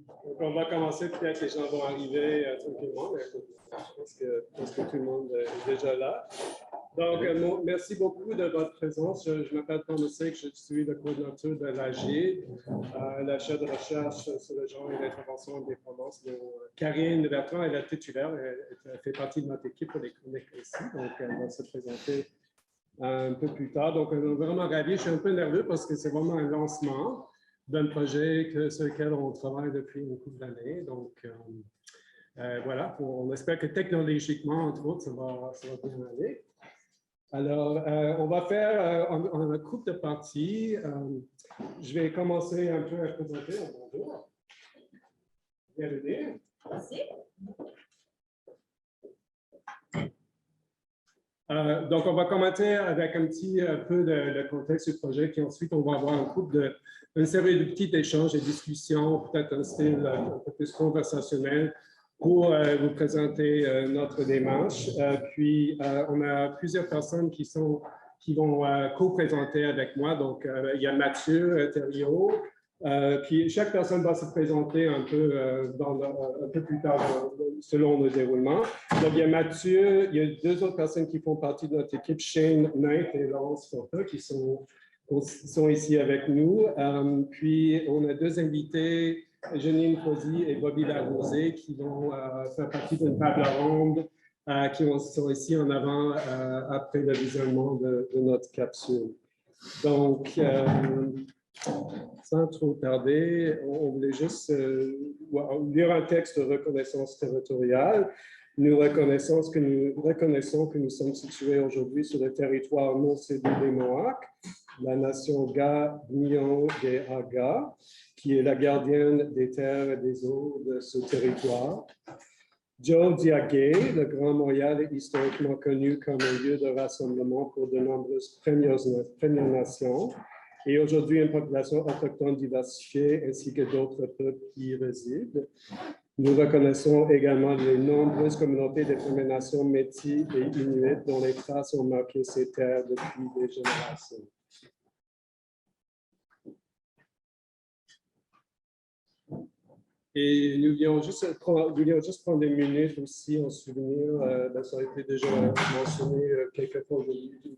Donc, on va commencer, peut-être les gens vont arriver tranquillement, mais je pense que tout le monde est déjà là. Donc, merci beaucoup de votre présence. Je m'appelle Thomas Sick, je suis le coordinateur de l'AG, la chaire de recherche sur le genre et l'intervention en dépendance. Karine Bertrand est la titulaire, elle fait partie de notre équipe pour les chroniques ici, donc elle va se présenter un peu plus tard. Donc, on est vraiment ravis. Je suis un peu nerveux parce que c'est vraiment un lancement d'un projet sur lequel on travaille depuis une couple d'années. Donc, voilà, on espère que technologiquement, entre autres, ça va bien aller. Alors, on va faire un couple de parties. Je vais commencer un peu à présenter. Bonjour. Bienvenue. Merci. Donc, on va commenter avec un petit peu le contexte du projet, puis ensuite, on va avoir une série de petits échanges et discussions, peut-être un style un peu plus conversationnel pour vous présenter notre démarche. Puis, on a plusieurs personnes qui vont co-présenter avec moi. Donc, il y a Mathieu Thériault. Puis chaque personne va se présenter un peu, un peu plus tard selon le déroulement. Donc, il y a Mathieu, il y a deux autres personnes qui font partie de notre équipe, Shane Knight et Laurence Fortin, qui sont ici avec nous. Puis, on a deux invités, Janine Fauzy et Bobby Larosé, qui vont faire partie d'une table ronde qui sont ici en avant après le visionnement de notre capsule. Donc, sans trop tarder, on voulait juste lire un texte de reconnaissance territoriale. Nous reconnaissons que nous sommes situés aujourd'hui sur le territoire non cédé des Mohawks, la nation Ga-Nyon-Ge-Aga, qui est la gardienne des terres et des eaux de ce territoire. Djodjiagé, le Grand Montréal, est historiquement connu comme un lieu de rassemblement pour de nombreuses Premières Nations et aujourd'hui une population autochtone diversifiée ainsi que d'autres peuples qui y résident. Nous reconnaissons également les nombreuses communautés des Premières Nations Métis et Inuits dont les traces ont marqué ces terres depuis des générations. Et nous voulions juste prendre des minutes aussi en souvenir, ça a été déjà mentionné quelques fois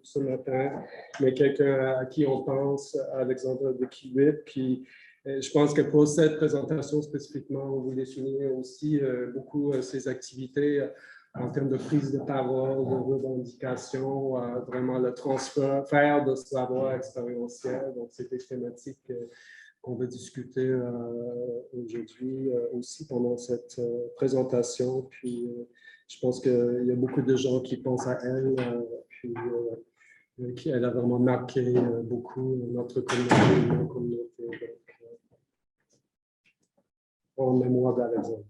ce matin, mais quelqu'un à qui on pense, Alexandre de Kiewit. Puis je pense que pour cette présentation spécifiquement, on voulait souligner aussi beaucoup ses activités en termes de prise de parole, de revendication, vraiment le transfert de savoir expérientiel. Donc, c'est des thématiques qu'on va discuter aujourd'hui aussi pendant cette présentation. Puis, je pense qu'il y a beaucoup de gens qui pensent à elle, puis elle a vraiment marqué beaucoup notre communauté. Donc, en mémoire d'Alexandre.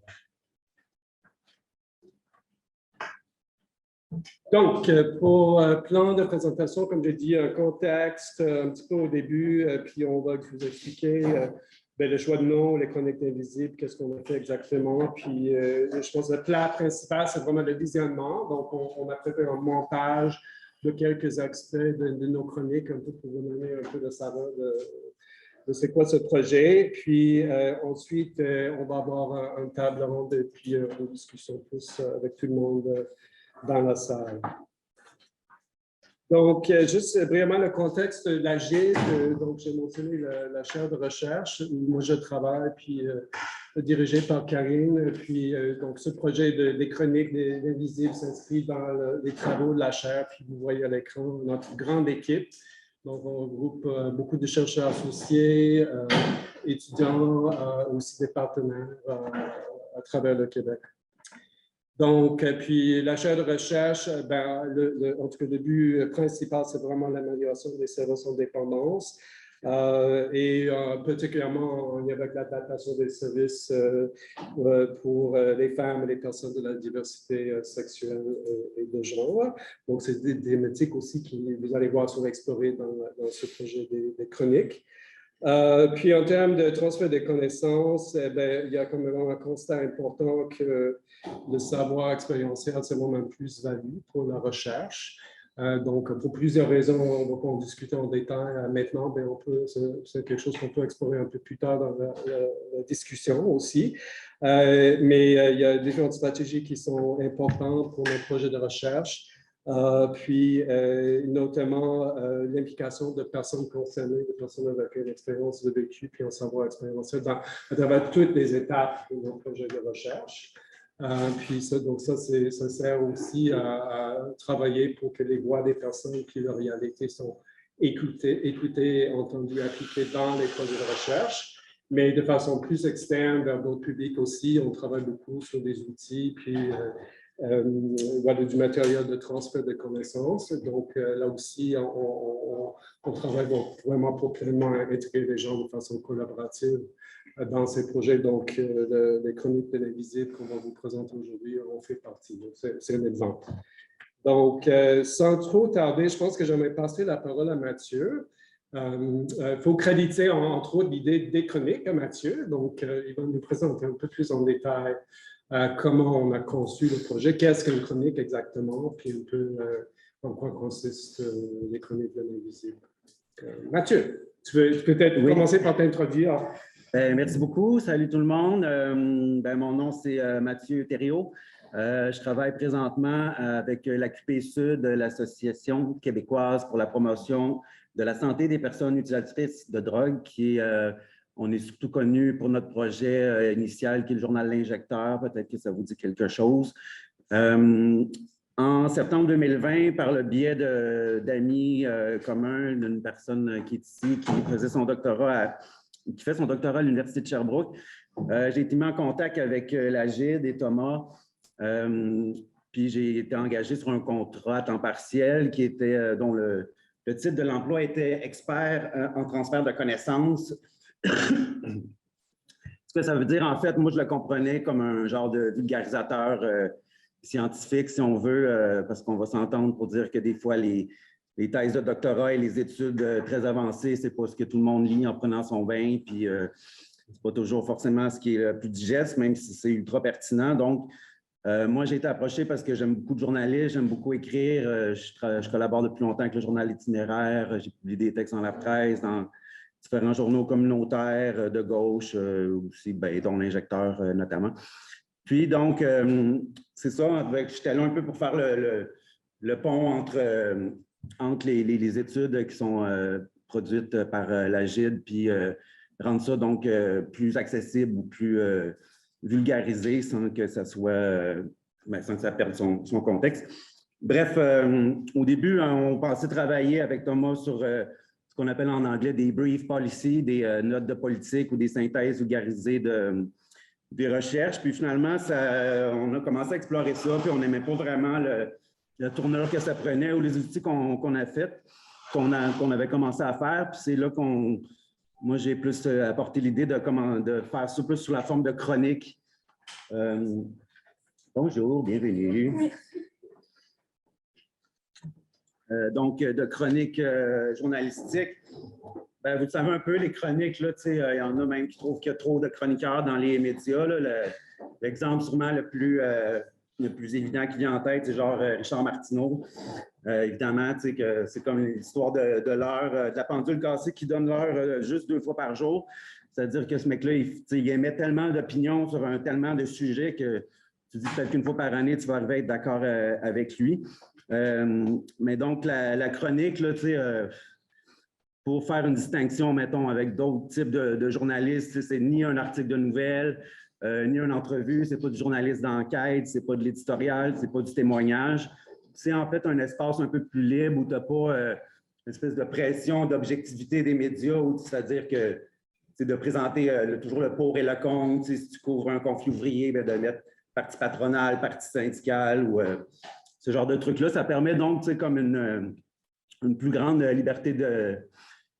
Donc, pour plan de présentation, comme j'ai dit, un contexte un petit peu au début, puis on va vous expliquer le choix de nom, les chroniques invisibles, qu'est-ce qu'on a fait exactement. Puis, je pense que le plat principal, c'est vraiment le visionnement. Donc, on a préparé un montage de quelques extraits de nos chroniques, un peu pour vous donner un peu de saveur de c'est quoi ce projet. Puis ensuite, on va avoir une table ronde et puis une discussion plus avec tout le monde dans la salle. Donc, juste vraiment le contexte de la GID, donc j'ai mentionné la chaire de recherche où moi je travaille, puis dirigé par Karine. Puis donc ce projet des chroniques des invisibles s'inscrit dans les travaux de la chaire. Puis vous voyez à l'écran notre grande équipe. Donc, on regroupe beaucoup de chercheurs associés, étudiants, aussi des partenaires à travers le Québec. Donc, puis la chaire de recherche, en tout cas, le but principal, c'est vraiment l'amélioration des services en dépendance. Et particulièrement avec la datation des services pour les femmes et les personnes de la diversité sexuelle et de genre. Donc, c'est des thématiques aussi que vous allez voir sont explorées dans ce projet des chroniques. Puis, en termes de transfert des connaissances, il y a quand même un constat important que le savoir expérientiel, c'est vraiment une plus-value pour la recherche. Donc, pour plusieurs raisons, on va pas en discuter en détail maintenant, mais c'est quelque chose qu'on peut explorer un peu plus tard dans la discussion aussi. Mais il y a différentes stratégies qui sont importantes pour notre projet de recherche. Puis, notamment, l'implication de personnes concernées, de personnes avec une expérience de vécu, puis un savoir expérientiel à travers toutes les étapes de nos projets de recherche. Puis ça, donc ça sert aussi à travailler pour que les voix des personnes puis leurs réalités sont écoutées, entendues, appliquées dans les projets de recherche. Mais de façon plus externe, vers d'autres publics aussi, on travaille beaucoup sur des outils, puis voilà, du matériel de transfert de connaissances. Donc là aussi, on travaille vraiment pour pleinement intégrer les gens de façon collaborative dans ces projets. Donc, les chroniques télévisives qu'on va vous présenter aujourd'hui en fait partie. C'est un exemple. Donc, sans trop tarder, je pense que j'aimerais passer la parole à Mathieu. Il faut créditer, entre autres, l'idée des chroniques à Mathieu. Donc, il va nous présenter un peu plus en détail comment on a conçu le projet, qu'est-ce qu'une chronique exactement, puis un peu en quoi consistent les chroniques télévisives. Mathieu, tu veux peut-être commencer par t'introduire. Merci beaucoup. Salut tout le monde. Mon nom, c'est Mathieu Thériault. Je travaille présentement avec l'AQP Sud, l'Association québécoise pour la promotion de la santé des personnes utilisatrices de drogue, on est surtout connu pour notre projet initial qui est le journal L'Injecteur. Peut-être que ça vous dit quelque chose. En septembre 2020, par le biais d'amis communs, d'une personne qui est ici, qui faisait son doctorat qui fait son doctorat à l'Université de Sherbrooke. J'ai été mis en contact avec l'AGID et Thomas, puis j'ai été engagé sur un contrat à temps partiel qui était, dont le titre de l'emploi était expert en transfert de connaissances. Ce que ça veut dire, en fait, moi, je le comprenais comme un genre de vulgarisateur scientifique, si on veut, parce qu'on va s'entendre pour dire que des fois, les thèses de doctorat et les études très avancées, c'est pas ce que tout le monde lit en prenant son bain, puis c'est pas toujours forcément ce qui est le plus digeste, même si c'est ultra pertinent. Donc, moi, j'ai été approché parce que j'aime beaucoup de journalisme, j'aime beaucoup écrire. Je collabore depuis longtemps avec le journal Itinéraire. J'ai publié des textes dans la presse, dans différents journaux communautaires de gauche, aussi, dont l'Injecteur notamment. Puis, donc, c'est ça, j'étais là un peu pour faire le pont entre les études qui sont produites par l'AGID, puis rendre ça donc plus accessible ou plus vulgarisé sans que ça soit, sans que ça perde son contexte. Bref, au début, on pensait travailler avec Thomas sur ce qu'on appelle en anglais des brief policy, des notes de politique ou des synthèses vulgarisées des recherches. Puis finalement, on a commencé à explorer ça, puis on n'aimait pas vraiment la tournure que ça prenait ou les outils qu'on a fait, qu'on avait commencé à faire. Puis c'est là moi, j'ai plus apporté l'idée de faire ça plus sous la forme de chronique. Bonjour, bienvenue. Donc, de chronique journalistique. Vous le savez un peu, les chroniques, il y en a même qui trouvent qu'il y a trop de chroniqueurs dans les médias. L'exemple sûrement le plus évident qui vient en tête, c'est genre Richard Martineau. Évidemment, que c'est comme l'histoire de l'heure, de la pendule cassée qui donne l'heure juste 2 fois par jour. C'est-à-dire que ce mec-là, il émet tellement d'opinions sur tellement de sujets que tu dis peut-être qu'une fois par année, tu vas arriver à être d'accord avec lui. Mais donc, la chronique, pour faire une distinction, mettons, avec d'autres types de journalistes, c'est ni un article de nouvelles, ni une entrevue, c'est pas du journaliste d'enquête, c'est pas de l'éditorial, c'est pas du témoignage. C'est en fait un espace un peu plus libre où tu n'as pas une espèce de pression d'objectivité des médias, c'est-à-dire que c'est de présenter toujours le pour et le contre. Si tu couvres un conflit ouvrier, de mettre parti patronal, parti syndical ou ce genre de trucs-là. Ça permet donc comme une plus grande liberté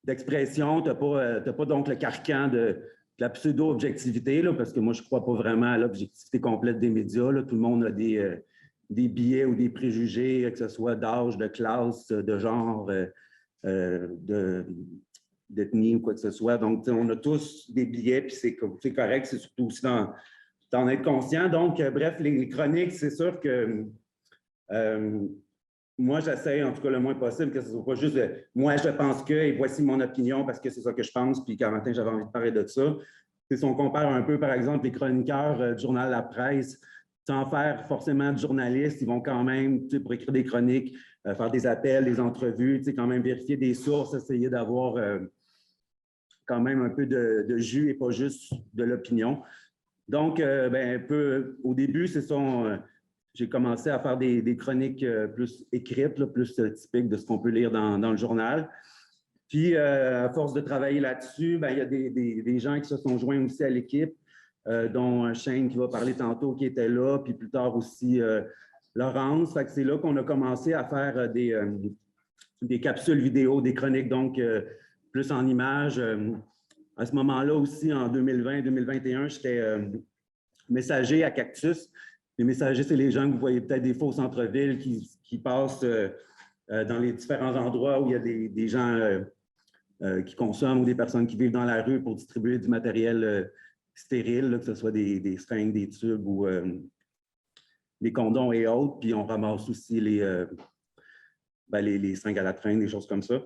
d'expression. Tu n'as pas donc le carcan de la pseudo-objectivité, parce que moi, je ne crois pas vraiment à l'objectivité complète des médias. Là. Tout le monde a des biais ou des préjugés, que ce soit d'âge, de classe, de genre, d'ethnie ou quoi que ce soit. Donc, on a tous des biais, puis c'est correct. C'est surtout aussi d'en être conscient. Donc, bref, les chroniques, c'est sûr que moi, j'essaie, en tout cas, le moins possible, que ce ne soit pas juste moi, je pense que, et voici mon opinion parce que c'est ça que je pense, puis qu'un matin, j'avais envie de parler de ça. Si on compare un peu, par exemple, les chroniqueurs du journal La Presse, sans faire forcément de journalistes, ils vont quand même, pour écrire des chroniques, faire des appels, des entrevues, quand même vérifier des sources, essayer d'avoir quand même un peu de jus et pas juste de l'opinion. Donc, au début, c'est ça, j'ai commencé à faire des chroniques plus écrites, là, plus typiques de ce qu'on peut lire dans le journal. Puis, à force de travailler là-dessus, il y a des gens qui se sont joints aussi à l'équipe, dont Shane qui va parler tantôt, qui était là, puis plus tard aussi Laurence. Fait que c'est là qu'on a commencé à faire des capsules vidéo, des chroniques, donc plus en images. À ce moment-là aussi, en 2020-2021, j'étais messager à Cactus. Les messagers, c'est les gens que vous voyez peut-être des fois au centre-ville qui passent dans les différents endroits où il y a des gens qui consomment ou des personnes qui vivent dans la rue pour distribuer du matériel stérile, là, que ce soit des seringues, des tubes ou des condoms et autres. Puis on ramasse aussi les seringues à la traîne, des choses comme ça.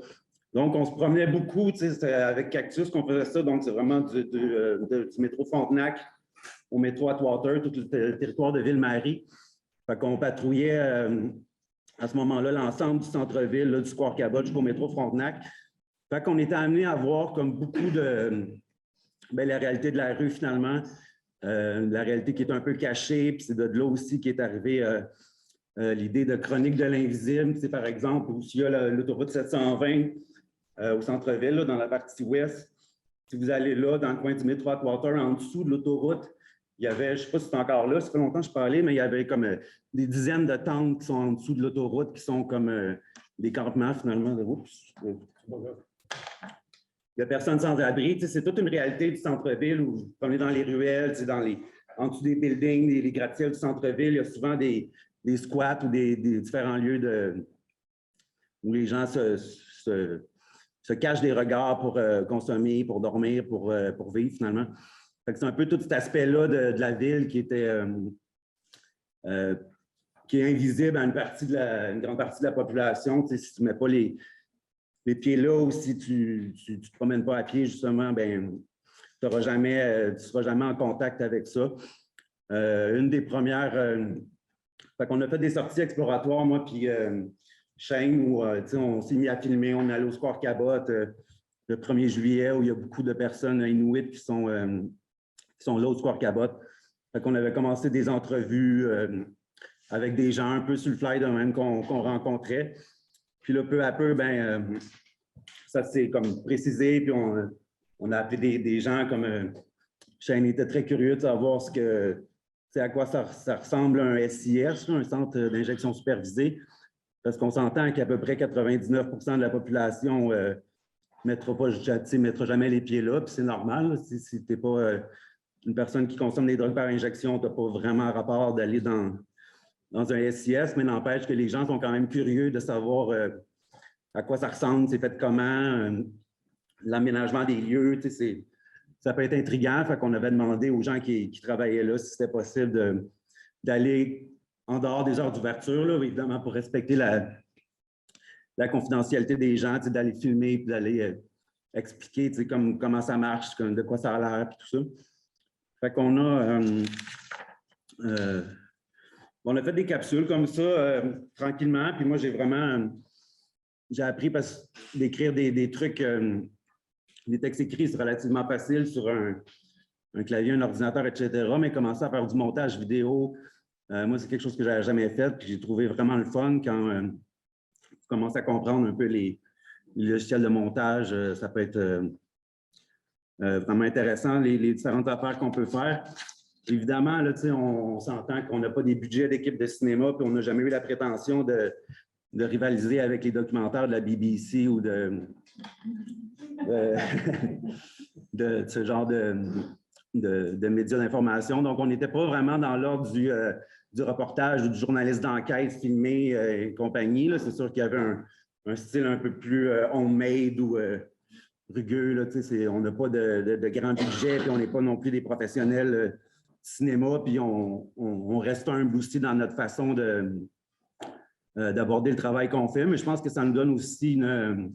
Donc, on se promenait beaucoup, c'était avec Cactus qu'on faisait ça. Donc, c'est vraiment du métro Frontenac au métro Atwater, tout le territoire de Ville-Marie. Fait qu'on patrouillait à ce moment-là l'ensemble du centre-ville, du Square Cabot jusqu'au métro Frontenac. Fait qu'on était amené à voir comme beaucoup de la réalité de la rue finalement, la réalité qui est un peu cachée, puis c'est de là aussi qui est arrivé l'idée de chronique de l'invisible. C'est par exemple où il y a l'autoroute 720 au centre-ville, dans la partie ouest. Si vous allez là, dans le coin du métro Atwater, en dessous de l'autoroute, il y avait, je ne sais pas si c'est encore là, ça fait longtemps que je parlais, mais il y avait comme des dizaines de tentes qui sont en dessous de l'autoroute, qui sont comme des campements finalement. Oups. Il n'y a personne sans abri. C'est toute une réalité du centre-ville où on est dans les ruelles, en dessous des buildings, les gratte-ciels du centre-ville, il y a souvent des squats ou des différents lieux où les gens se cachent des regards pour consommer, pour dormir, pour vivre finalement. C'est un peu tout cet aspect-là de la ville qui était qui est invisible à une grande partie de la population. Si tu ne mets pas les pieds là ou si tu ne te promènes pas à pied, justement, tu ne seras jamais en contact avec ça. Une des premières... on a fait des sorties exploratoires, moi puis Shane, où on s'est mis à filmer. On est allé au Square Cabot le 1er juillet, où il y a beaucoup de personnes inuites qui sont là au Square Cabot. On avait commencé des entrevues avec des gens un peu sur le fly de même qu'on rencontrait. Puis là, peu à peu, ça s'est comme précisé, puis on a appelé des gens comme Shane était très curieux de savoir à quoi ça ressemble un SIS, un centre d'injection supervisée, parce qu'on s'entend qu'à peu près 99% de la population ne mettra jamais les pieds là, puis c'est normal. Là, si tu n'es pas une personne qui consomme des drogues par injection, tu n'as pas vraiment rapport d'aller dans un SIS, mais n'empêche que les gens sont quand même curieux de savoir à quoi ça ressemble, c'est fait comment, l'aménagement des lieux, ça peut être intriguant. Fait qu'on avait demandé aux gens qui travaillaient là si c'était possible d'aller en dehors des heures d'ouverture, évidemment pour respecter la confidentialité des gens, d'aller filmer et d'aller expliquer comment ça marche, de quoi ça a l'air et tout ça. Fait qu'on a... on a fait des capsules comme ça, tranquillement. Puis moi, j'ai appris d'écrire des trucs, des textes écrits, c'est relativement facile sur un clavier, un ordinateur, etc. Mais commencer à faire du montage vidéo, moi, c'est quelque chose que je n'avais jamais fait. Puis j'ai trouvé vraiment le fun quand tu commences à comprendre un peu les logiciels de montage. Ça peut être vraiment intéressant, les différentes affaires qu'on peut faire. Évidemment, là, on s'entend qu'on n'a pas des budgets d'équipe de cinéma, puis on n'a jamais eu la prétention de rivaliser avec les documentaires de la BBC ou de ce genre de médias d'information. Donc, on n'était pas vraiment dans l'ordre du reportage ou du journaliste d'enquête filmé et compagnie. C'est sûr qu'il y avait un style un peu plus homemade ou rugueux. Là, on n'a pas de grand budget, puis on n'est pas non plus des professionnels cinéma, puis on reste humble aussi dans notre façon de d'aborder le travail qu'on fait, mais je pense que ça nous donne aussi une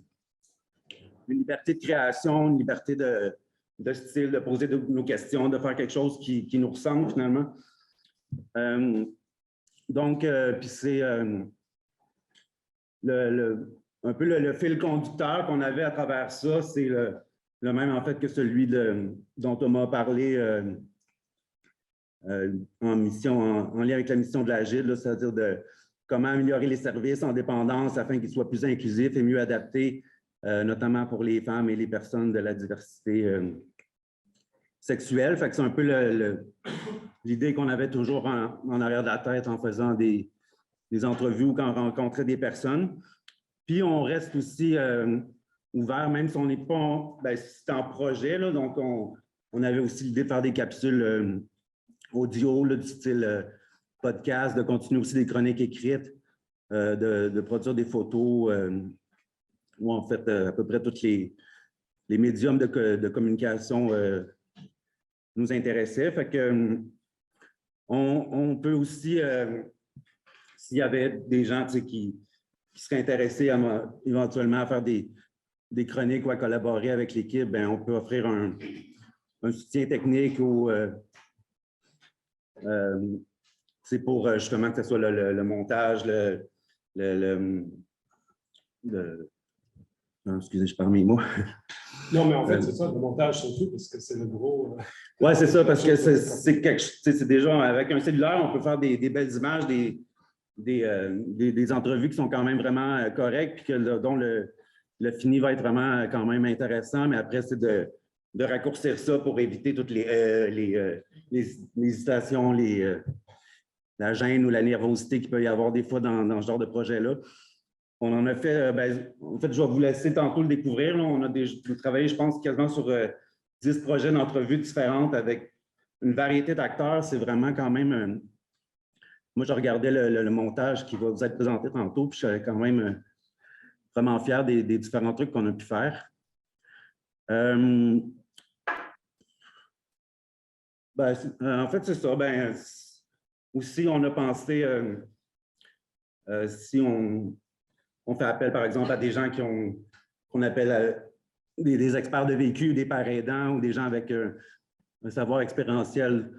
liberté de création, une liberté de style, de poser nos questions, de faire quelque chose qui nous ressemble finalement. Donc, puis c'est un peu le fil conducteur qu'on avait à travers ça, c'est le même en fait que celui dont Thomas a parlé en lien avec la mission de l'Agile, c'est-à-dire de comment améliorer les services en dépendance afin qu'ils soient plus inclusifs et mieux adaptés, notamment pour les femmes et les personnes de la diversité sexuelle. Fait que c'est un peu l'idée qu'on avait toujours en arrière de la tête en faisant des entrevues ou quand on rencontrait des personnes. Puis on reste aussi ouvert, même si on n'est pas, c'est en projet, là, donc on avait aussi l'idée de faire des capsules audio, là, du style podcast, de continuer aussi des chroniques écrites, de produire des photos, ou en fait à peu près tous les médiums de communication nous intéressaient. Fait que on peut aussi, s'il y avait des gens qui seraient intéressés éventuellement à faire des chroniques ou à collaborer avec l'équipe, ben, on peut offrir un soutien technique ou c'est pour justement que ce soit le montage, non, excusez, je perds mes mots. Non, mais en fait, c'est ça, le montage surtout, parce que c'est le gros. Oui, c'est ça, parce que c'est déjà avec un cellulaire, on peut faire des belles images, des entrevues qui sont quand même vraiment correctes, puis dont le fini va être vraiment quand même intéressant, mais après, c'est de raccourcir ça pour éviter toutes les hésitations, la gêne ou la nervosité qu'il peut y avoir des fois dans ce genre de projet-là. On en a fait, en fait, je vais vous laisser tantôt le découvrir. Là. On a travaillé, je pense, quasiment sur 10 projets d'entrevues différentes avec une variété d'acteurs. C'est vraiment quand même... moi, je regardais le montage qui va vous être présenté tantôt, puis je suis quand même vraiment fier des différents trucs qu'on a pu faire. En fait, c'est ça. Aussi, on a pensé, si on fait appel, par exemple, à des gens qu'on appelle des experts de vécu, des pères aidants ou des gens avec un savoir expérientiel.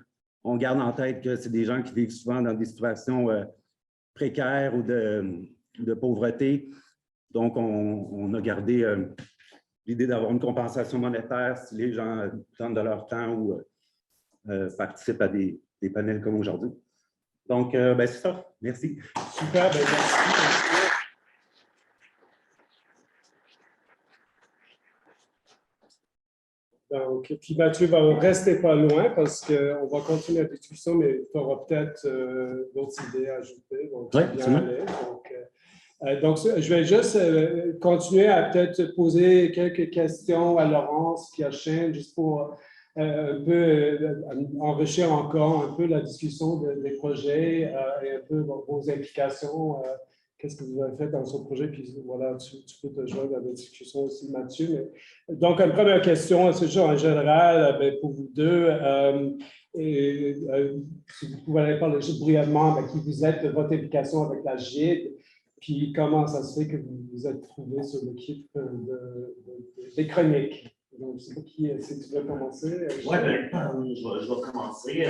On garde en tête que c'est des gens qui vivent souvent dans des situations précaires ou de pauvreté. Donc, on a gardé l'idée d'avoir une compensation monétaire si les gens donnent de leur temps ou participent à des panels comme aujourd'hui. Donc, c'est ça. Merci. Super, merci. Donc, puis Mathieu va rester pas loin parce qu'on va continuer la discussion, mais tu auras peut-être d'autres idées à ajouter. Donc, oui, bien aller. Donc, je vais juste continuer à peut-être poser quelques questions à Laurence puis à Shane, juste pour un peu enrichir encore un peu la discussion des projets et un peu vos implications. Qu'est-ce que vous avez fait dans ce projet? Puis voilà, tu peux te joindre à la discussion aussi, Mathieu. Donc, une première question, c'est juste en général, pour vous deux, si vous pouvez parler juste brièvement qui vous êtes, de votre implication avec la GID, puis comment ça se fait que vous vous êtes trouvé sur l'équipe des chroniques. Donc, je ne sais pas si tu veux commencer. Oui, je vais commencer.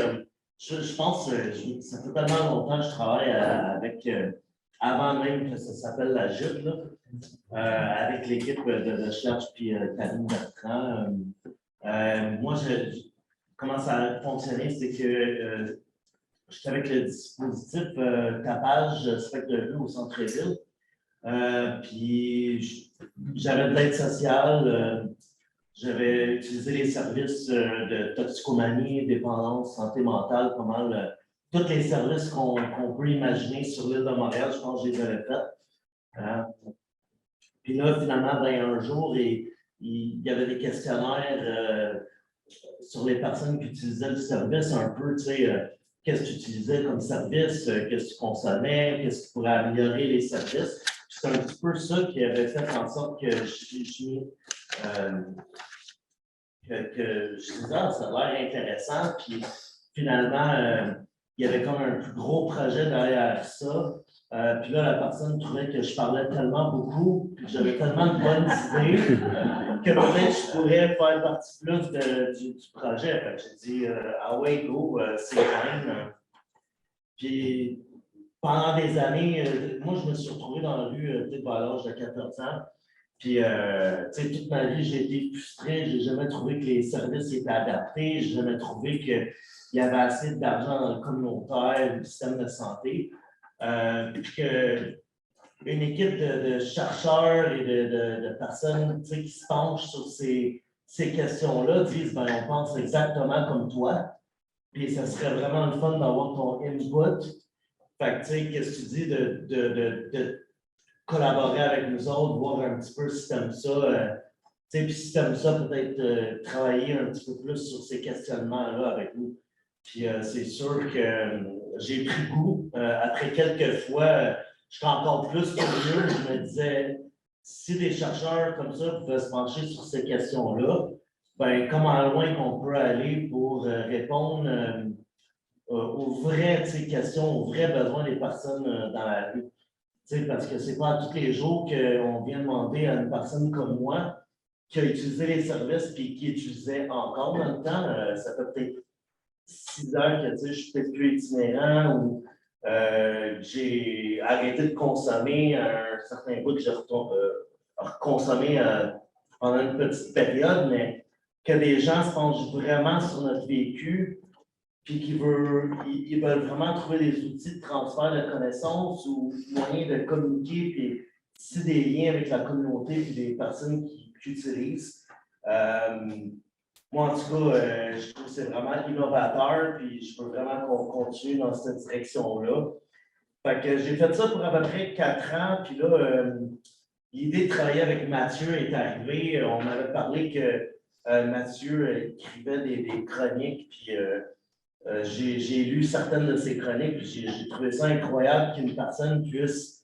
Je pense que ça fait tellement longtemps que je travaille avec, avant même que ça s'appelle la GID, avec l'équipe de recherche puis Karine Bertrand. Moi, comment ça a fonctionné, c'est que j'étais avec le dispositif tapage spectre au centre-ville. Puis j'avais de l'aide sociale. J'avais utilisé les services de toxicomanie, dépendance, santé mentale, pas mal. Tous les services qu'on peut imaginer sur l'île de Montréal, je pense que je les avais faits. Puis là, finalement, un jour, il y avait des questionnaires sur les personnes qui utilisaient le service, un peu, tu sais, qu'est-ce que tu utilisais comme service, qu'est-ce que tu consommais, qu'est-ce qui pourrait améliorer les services. C'est un petit peu ça qui avait fait en sorte que je disais, ça a l'air intéressant. Puis finalement, il y avait comme un plus gros projet derrière ça. Puis là, la personne trouvait que je parlais tellement beaucoup, puis que j'avais tellement de bonnes idées, que peut-être je pourrais faire partie plus du projet. Fait que j'ai dit, ah ouais, go, c'est fine. Puis pendant des années, moi, je me suis retrouvé dans la rue peut-être à l'âge de 14 ans. Puis, tu sais, toute ma vie, j'ai été frustré. Je n'ai jamais trouvé que les services étaient adaptés. Je n'ai jamais trouvé qu'il y avait assez d'argent dans le communautaire, le système de santé. Puis qu'une équipe de chercheurs et de personnes qui se penchent sur ces questions-là disent ben, on pense exactement comme toi. Puis, ça serait vraiment le fun d'avoir ton input. Fait que, tu sais, qu'est-ce que tu dis de collaborer avec nous autres, voir un petit peu si tu aimes ça. Puis si tu aimes ça, peut-être travailler un petit peu plus sur ces questionnements-là avec nous. Puis c'est sûr que j'ai pris goût. Après quelques fois, je suis encore plus curieux. Je me disais, si des chercheurs comme ça pouvaient se pencher sur ces questions-là, ben comment loin qu'on peut aller pour répondre aux vraies questions, aux vrais besoins des personnes dans la rue. Parce que ce n'est pas tous les jours qu'on vient demander à une personne comme moi qui a utilisé les services et qui utilisait encore dans le temps. Ça fait peut-être 6 ans que je suis peut-être plus itinérant ou j'ai arrêté de consommer à un certain bout que j'ai reconsommé pendant une petite période, mais que des gens se penchent vraiment sur notre vécu puis qu'ils veulent vraiment trouver des outils de transfert de connaissances ou moyens de communiquer puis tisser des liens avec la communauté et des personnes qui utilisent. Moi, en tout cas, je trouve que c'est vraiment innovateur puis je veux vraiment qu'on continue dans cette direction-là. Fait que j'ai fait ça pour à peu près 4 ans, puis là, l'idée de travailler avec Mathieu est arrivée. On m'avait parlé que Mathieu écrivait des chroniques, puis j'ai lu certaines de ses chroniques, puis j'ai trouvé ça incroyable qu'une personne puisse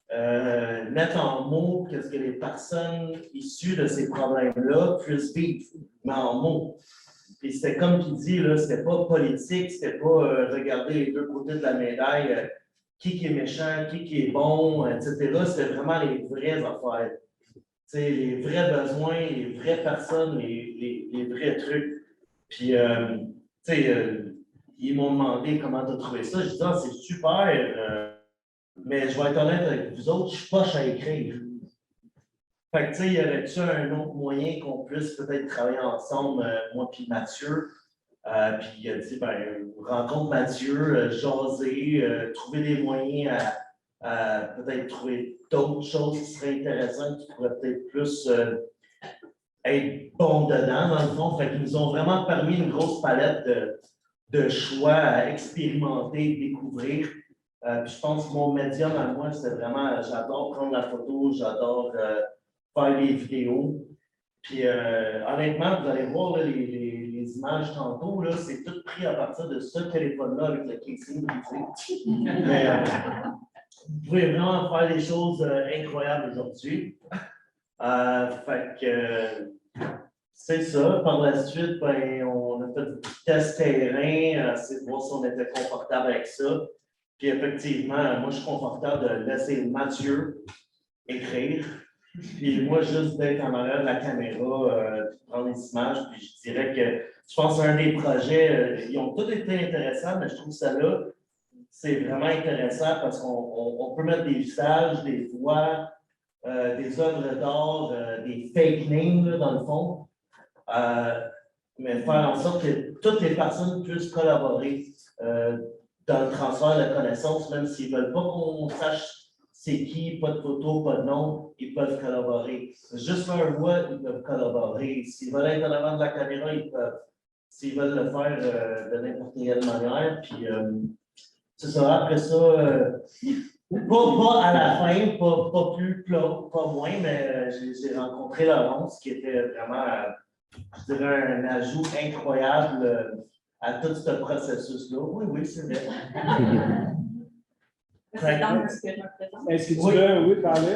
mettre en mots ce que les personnes issues de ces problèmes-là puissent vivre, mais en mots. Puis c'était comme tu dis, c'était pas politique, c'était pas regarder les deux côtés de la médaille, qui est méchant, qui est bon, etc. C'était vraiment les vraies affaires. T'sais, les vrais besoins, les vraies personnes, les vrais trucs. Puis, ils m'ont demandé comment tu as trouvé ça. Je dis, ah, c'est super, mais je vais être honnête avec vous autres, je suis poche à écrire. Fait que, tu sais, y aurait-tu un autre moyen qu'on puisse peut-être travailler ensemble, moi puis Mathieu? Puis il a dit, ben, rencontre Mathieu, jaser, trouver des moyens à peut-être trouver d'autres choses qui seraient intéressantes, qui pourraient peut-être plus être bon dedans, dans le fond. Fait qu'ils nous ont vraiment permis une grosse palette de choix à expérimenter, découvrir. Puis je pense que mon médium à moi, c'était vraiment, j'adore prendre la photo, j'adore faire des vidéos. Puis honnêtement, vous allez voir là, les images tantôt, là, c'est tout pris à partir de ce téléphone-là avec le casing. Mais vous pouvez vraiment faire des choses incroyables aujourd'hui. Fait que c'est ça. Par la suite, ben, on a fait des tests terrain, essayer de voir si on était confortable avec ça. Puis effectivement, moi, je suis confortable de laisser Mathieu écrire. Puis moi, juste d'être en arrière de la caméra, de prendre des images, puis je dirais que je pense que c'est un des projets, ils ont tous été intéressants, mais je trouve que ça-là, c'est vraiment intéressant parce qu'on peut mettre des visages, des voix, des œuvres d'art, des fake names, là, dans le fond, mais faire en sorte que toutes les personnes puissent collaborer dans le transfert de connaissances, même s'ils ne veulent pas qu'on sache c'est qui, pas de photo, pas de nom, ils peuvent collaborer. Juste leur voix, ils peuvent collaborer. S'ils veulent être en avant de la caméra, ils peuvent. S'ils veulent le faire de n'importe quelle manière, puis c'est ça. Après ça, pas à la fin, pas plus, pas moins, mais j'ai rencontré Laurence, qui était vraiment, je dirais, un ajout incroyable à tout ce processus-là. Oui, c'est vrai. Est-ce que tu veux, oui, parler?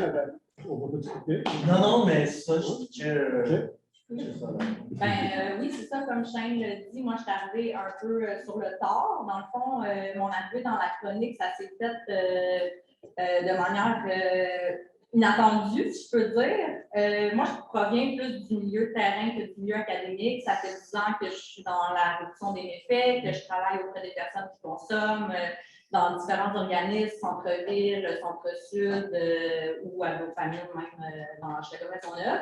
On va pas discuter. Non, mais ça, je dis que. Oui, c'est ça, comme Shane le dit, moi, je suis arrivée un peu sur le tard. Dans le fond, mon arrivée dans la chronique, ça s'est fait de manière inattendue, si je peux dire. Moi, je proviens plus du milieu de terrain que du milieu académique. Ça fait 10 ans que je suis dans la réduction des méfaits, que je travaille auprès des personnes qui consomment, dans différents organismes, centre-ville, centre-sud ou à nos familles, même dans Châteauguay-Maisonneuve.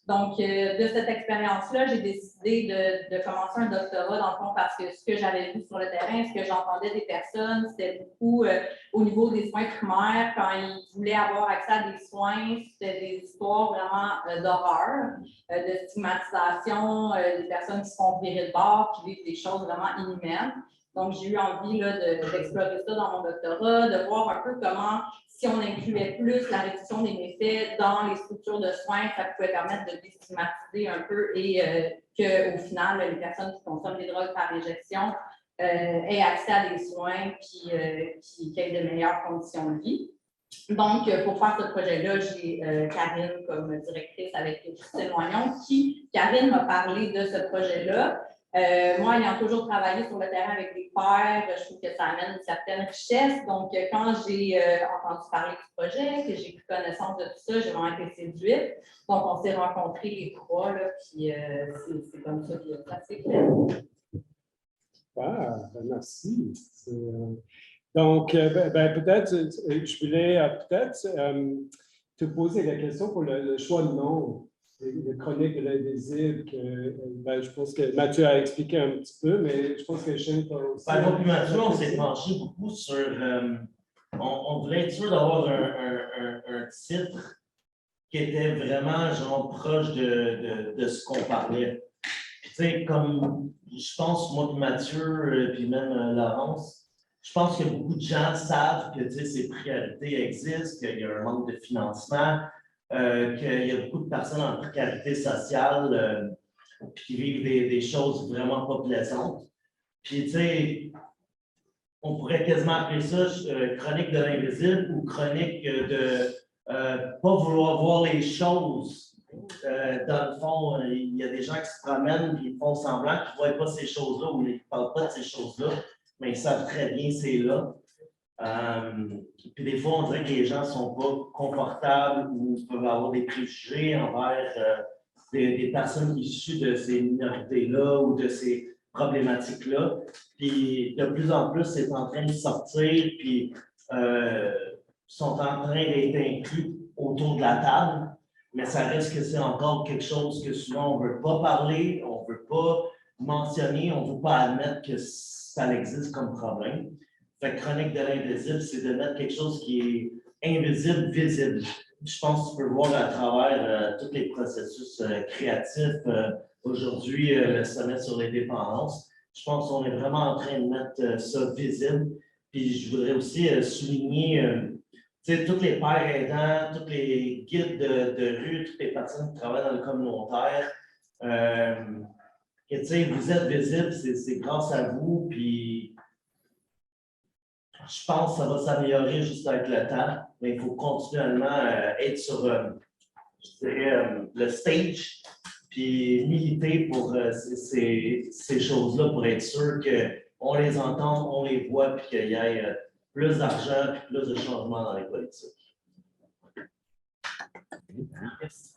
Donc, de cette expérience-là, j'ai décidé de commencer un doctorat, dans le fond, parce que ce que j'avais vu sur le terrain, ce que j'entendais des personnes, c'était beaucoup au niveau des soins primaires. Quand ils voulaient avoir accès à des soins, c'était des histoires vraiment d'horreur, de stigmatisation, des personnes qui se font virer de bord, qui vivent des choses vraiment inhumaines. Donc, j'ai eu envie d'explorer ça dans mon doctorat, de voir un peu comment, si on incluait plus la réduction des méfaits dans les structures de soins, ça pouvait permettre de déstigmatiser un peu et qu'au final, les personnes qui consomment des drogues par injection aient accès à des soins qui aient de meilleures conditions de vie. Donc, pour faire ce projet-là, j'ai Karine comme directrice avec Christine Moignon, Karine m'a parlé de ce projet-là. Moi, ayant toujours travaillé sur le terrain avec des pairs, je trouve que ça amène une certaine richesse. Donc, quand j'ai entendu parler du projet, que j'ai pris connaissance de tout ça, j'ai vraiment été séduite. Donc, on s'est rencontrés les trois, là, puis c'est comme ça que ça s'est fait. Ah, ben merci. Donc, peut-être, je voulais peut-être te poser la question pour le choix de nom. Les chroniques de l'invisible, je pense que Mathieu a expliqué un petit peu, mais je pense que Shane peut aussi. Moi puis Mathieu, on s'est penché beaucoup sur. On voulait être sûr d'avoir un titre qui était vraiment genre proche de ce qu'on parlait. Tu sais, comme je pense, moi puis Mathieu, puis même Laurence, je pense que beaucoup de gens savent que ces priorités existent, qu'il y a un manque de financement. Qu'il y a beaucoup de personnes en précarité sociale qui vivent des choses vraiment pas plaisantes. Puis, tu sais, on pourrait quasiment appeler ça chronique de l'invisible ou chronique de pas vouloir voir les choses. Dans le fond, il y a des gens qui se promènent et ils font semblant qu'ils ne voient pas ces choses-là ou ils ne parlent pas de ces choses-là, mais ils savent très bien c'est là. Puis des fois, on dirait que les gens ne sont pas confortables ou peuvent avoir des préjugés envers des personnes issues de ces minorités-là ou de ces problématiques-là. Puis de plus en plus, c'est en train de sortir, puis sont en train d'être inclus autour de la table, mais ça reste que c'est encore quelque chose que souvent on ne veut pas parler, on ne veut pas mentionner, on ne veut pas admettre que ça existe comme problème. La chronique de l'invisible, c'est de mettre quelque chose qui est invisible, visible. Je pense que tu peux voir à travers tous les processus créatifs. Aujourd'hui, le sommet sur les dépendances. Je pense qu'on est vraiment en train de mettre ça visible. Puis je voudrais aussi souligner tous les pères aidants, tous les guides de rue, toutes les personnes qui travaillent dans le communautaire. Que, vous êtes visibles, c'est grâce à vous. Puis je pense que ça va s'améliorer juste avec le temps, mais il faut continuellement être sur le stage puis militer pour ces choses-là pour être sûr qu'on les entende, on les voit puis qu'il y ait plus d'argent et plus de changements dans les politiques. Merci.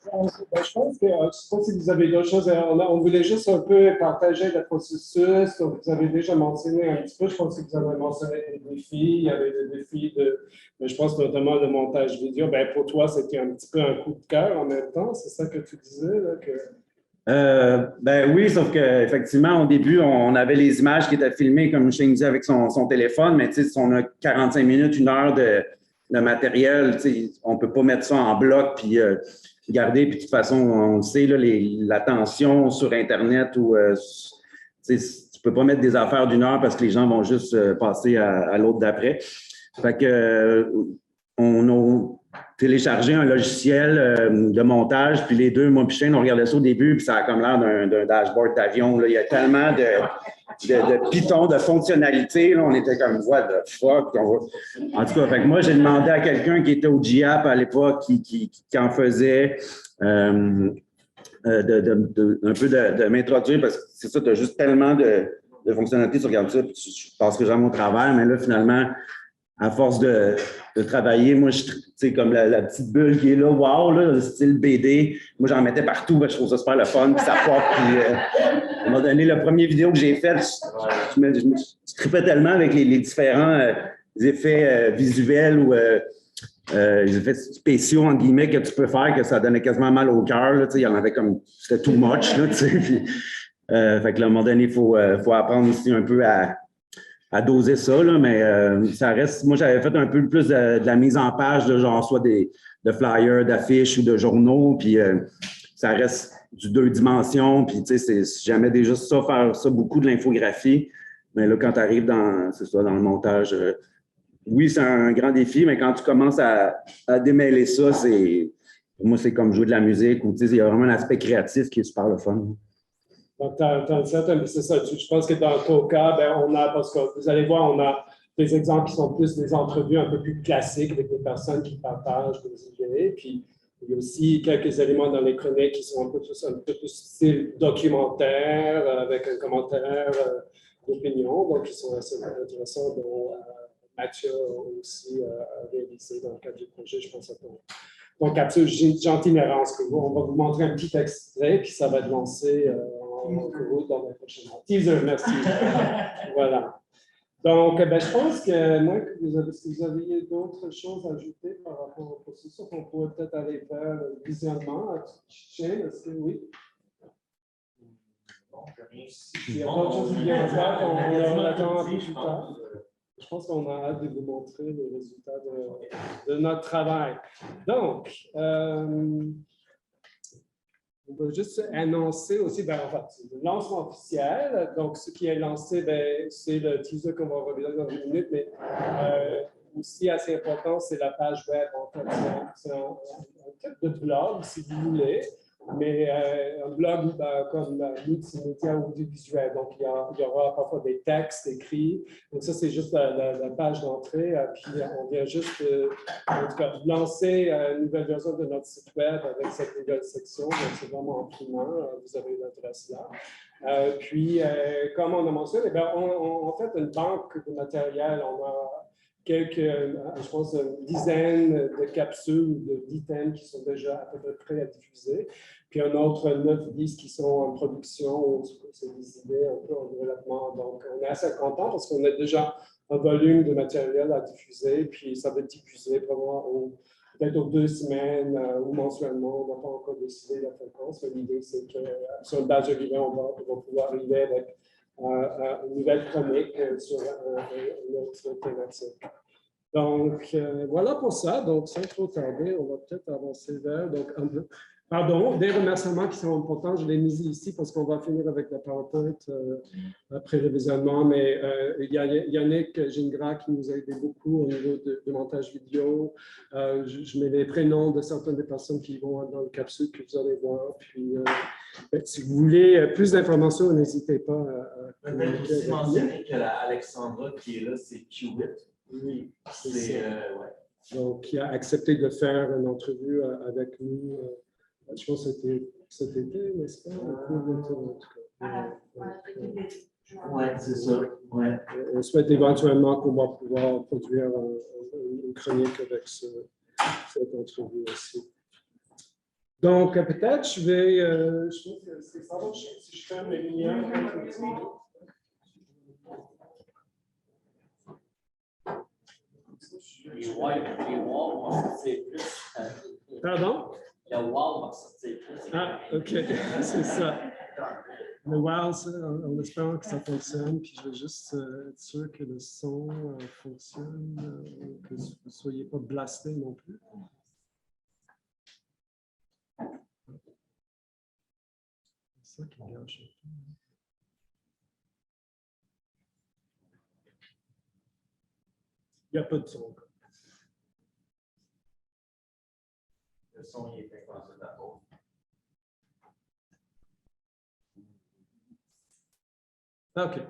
Je pense que, je ne sais pas si vous avez d'autres choses. On voulait juste un peu partager le processus. Donc, vous avez déjà mentionné un petit peu, je pense que vous avez mentionné des défis. Il y avait des défis je pense notamment le montage vidéo. Pour toi, c'était un petit peu un coup de cœur en même temps. C'est ça que tu disais? Là, oui, sauf qu'effectivement, au début, on avait les images qui étaient filmées, comme Shane dit, avec son téléphone, mais si on a 45 minutes, 1 heure de matériel, on ne peut pas mettre ça en bloc puis garder. Puis de toute façon, on sait, là, l'attention sur Internet où tu ne peux pas mettre des affaires d'1 heure parce que les gens vont juste passer à l'autre d'après. Fait que on a téléchargé un logiciel de montage, puis les deux, moi et Shane, on regardait ça au début, puis ça a comme l'air d'un dashboard d'avion. Il y a tellement de pitons, de fonctionnalités. Là, on était comme, what the fuck? En tout cas, fait que moi, j'ai demandé à quelqu'un qui était au GIAP à l'époque, qui en faisait. un peu de m'introduire parce que c'est ça, tu as juste tellement de fonctionnalités, tu regardes ça, puis je passerai jamais au travers, mais là, finalement, à force de travailler, moi, tu sais, comme la petite bulle qui est là, wow, là, le style BD, moi, j'en mettais partout, je trouve ça super le fun, puis ça pop, puis à un moment donné, la première vidéo que j'ai faite, je trippais tellement avec les différents effets visuels ou les effets spéciaux, entre guillemets, que tu peux faire, que ça donnait quasiment mal au cœur, là, tu sais, il y en avait comme, c'était too much, là, tu sais, puis, fait que là, à un moment donné, il faut apprendre aussi un peu à doser ça, là, mais ça reste. Moi, j'avais fait un peu plus de la mise en page, de genre soit de flyers, d'affiches ou de journaux, puis ça reste du 2 dimensions, puis tu sais, j'aimais déjà ça, faire ça, beaucoup de l'infographie, mais là, quand tu arrives dans le montage, oui, c'est un grand défi, mais quand tu commences à démêler ça, pour moi, c'est comme jouer de la musique, ou tu sais, il y a vraiment un aspect créatif qui est super le fun. Donc, c'est ça. Je pense que dans ton cas, parce que vous allez voir, on a des exemples qui sont plus des entrevues un peu plus classiques avec des personnes qui partagent des idées. Puis, il y a aussi quelques éléments dans les chroniques qui sont un peu plus style documentaire, avec un commentaire d'opinion, donc qui sont assez intéressants, dont Mathieu a aussi réalisé dans le cadre du projet, je pense à ton capsule Gentilérance. On va vous montrer un petit extrait, puis ça va être lancé en cours dans la prochaine teaser. Merci. Voilà. Donc, je pense que moi, est-ce que vous aviez d'autres choses à ajouter par rapport au processus qu'on pourrait peut-être aller faire le visionnement. Tiens, est-ce que oui? Il y a d'autres choses qui viennent à faire, on attend un peu plus tard. Je pense qu'on a hâte de vous montrer les résultats de notre travail. Donc, on va juste annoncer aussi, c'est le lancement officiel. Donc, ce qui est lancé, c'est le teaser qu'on va regarder dans une minute, mais aussi assez important, c'est la page web. En fait, c'est un type de blog, si vous voulez, mais un blog comme multimédia audiovisuel. Donc, il y aura parfois des textes écrits. Donc, ça, c'est juste la page d'entrée. Puis, on vient juste, en tout cas, lancer une nouvelle version de notre site web avec cette nouvelle section. Donc, c'est vraiment en primant. Vous avez l'adresse là. Puis, comme on a mentionné, on fait une banque de matériel. On a je pense, une dizaine de capsules d'items qui sont déjà à peu près prêts à diffuser. Puis un autre 9-10 qui sont en production, c'est des idées un peu en développement. Donc, on est assez content parce qu'on a déjà un volume de matériel à diffuser, puis ça va être diffusé probablement peut-être aux 2 semaines ou mensuellement. On n'a pas encore décidé la fréquence, mais l'idée, c'est que sur une base de livret, on va pouvoir arriver avec une nouvelle chronique sur une autre thématique. Donc, voilà pour ça. Donc, sans trop tarder, on va peut-être avancer vers. Donc, pardon, des remerciements qui sont importants. Je les ai mis ici parce qu'on va finir avec la PowerPoint après le visionnement. Mais il y a Yannick Gingras qui nous a aidé beaucoup au niveau de montage vidéo. Je mets les prénoms de certaines des personnes qui vont dans le capsule que vous allez voir. Puis, si vous voulez plus d'informations, n'hésitez pas à peut-être aussi mentionner que Alexandra qui est là, c'est Q8. Oui, c'est ça. Ouais. Donc, il a accepté de faire une entrevue avec nous. Je pense que c'était cet été, n'est-ce pas? En tout cas. Oui, c'est ça. Ouais. On souhaite éventuellement qu'on va pouvoir produire une chronique avec cette entrevue aussi. Donc, peut-être, je trouve que c'est ça, si je ferme les lumières. Les walls, c'est plus. Pardon? Le wall va sortir plus. Ah, OK, c'est ça. Le wow, en espérant que ça fonctionne, puis je veux juste être sûr que le son fonctionne, que vous ne soyez pas blasté non plus. C'est ça qui gâche un peu. Il n'y a pas de son. Le son, il est inconscient d'abord. OK.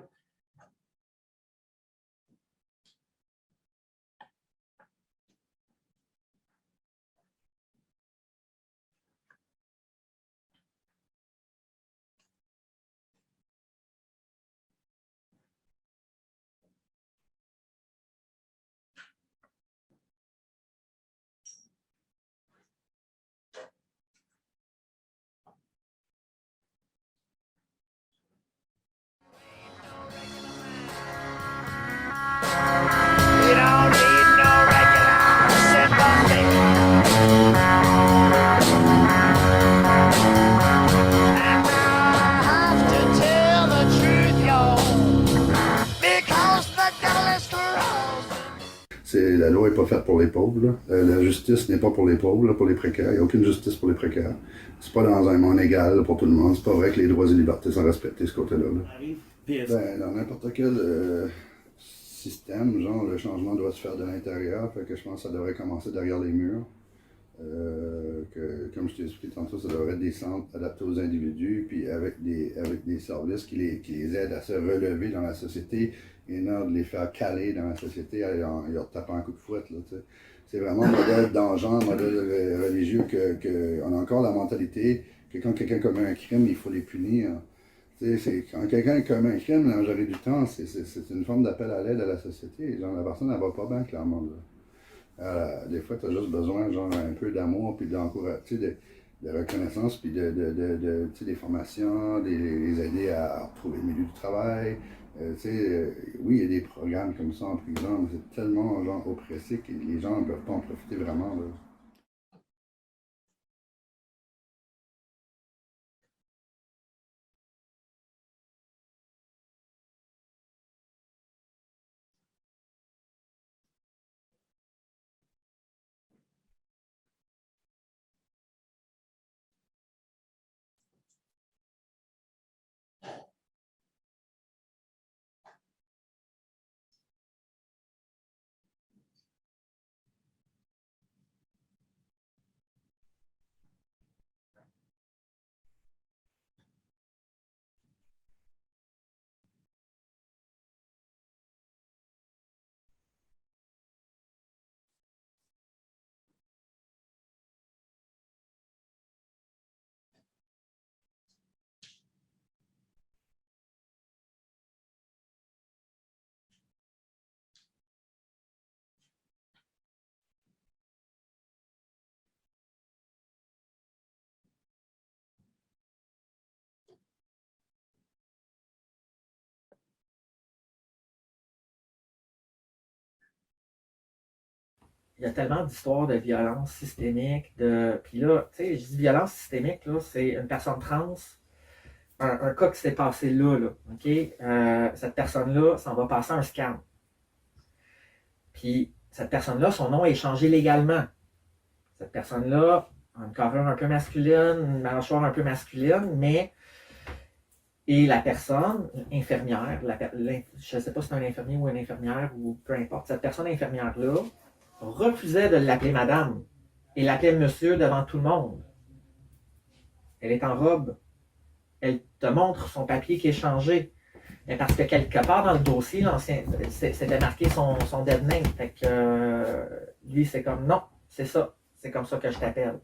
La loi n'est pas faite pour les pauvres. La justice n'est pas pour les pauvres, là, pour les précaires. Il n'y a aucune justice pour les précaires. C'est pas dans un monde égal là, pour tout le monde. C'est pas vrai que les droits et libertés sont respectés de ce côté-là. Là. Dans n'importe quel système, genre, le changement doit se faire de l'intérieur. Fait que je pense que ça devrait commencer derrière les murs. Comme je t'ai expliqué tantôt, ça devrait être des centres adaptés aux individus, puis avec des services qui les aident à se relever dans la société et non de les faire caler dans la société en leur tapant un coup de fouette. C'est vraiment un modèle d'engenre, un modèle religieux qu'on a encore la mentalité que quand quelqu'un commet un crime, il faut les punir. Quand quelqu'un commet un crime, la majorité du temps, c'est une forme d'appel à l'aide à la société. Genre, la personne, elle va pas bien, clairement. Des fois, tu as juste besoin, genre, un peu d'amour, puis d'encouragement, de reconnaissance, puis des formations, les aider à retrouver le milieu du travail. Oui, il y a des programmes comme ça en prison, mais c'est tellement, genre, oppressé que les gens ne peuvent pas en profiter vraiment, là. Il y a tellement d'histoires de violence systémique, puis là, tu sais, je dis violence systémique, là, c'est une personne trans, un cas qui s'est passé là, OK? Cette personne-là s'en va passer un scan. Puis cette personne-là, son nom est changé légalement. Cette personne-là a une carrure un peu masculine, une mâchoire un peu masculine, mais... Et la personne, infirmière, je ne sais pas si c'est un infirmier ou une infirmière, ou peu importe, cette personne infirmière-là, refusait de l'appeler madame et l'appelait monsieur devant tout le monde. Elle est en robe. Elle te montre son papier qui est changé. Mais parce que quelque part dans le dossier, c'était marqué son dead name. Fait que lui, c'est comme non, c'est ça. C'est comme ça que je t'appelle.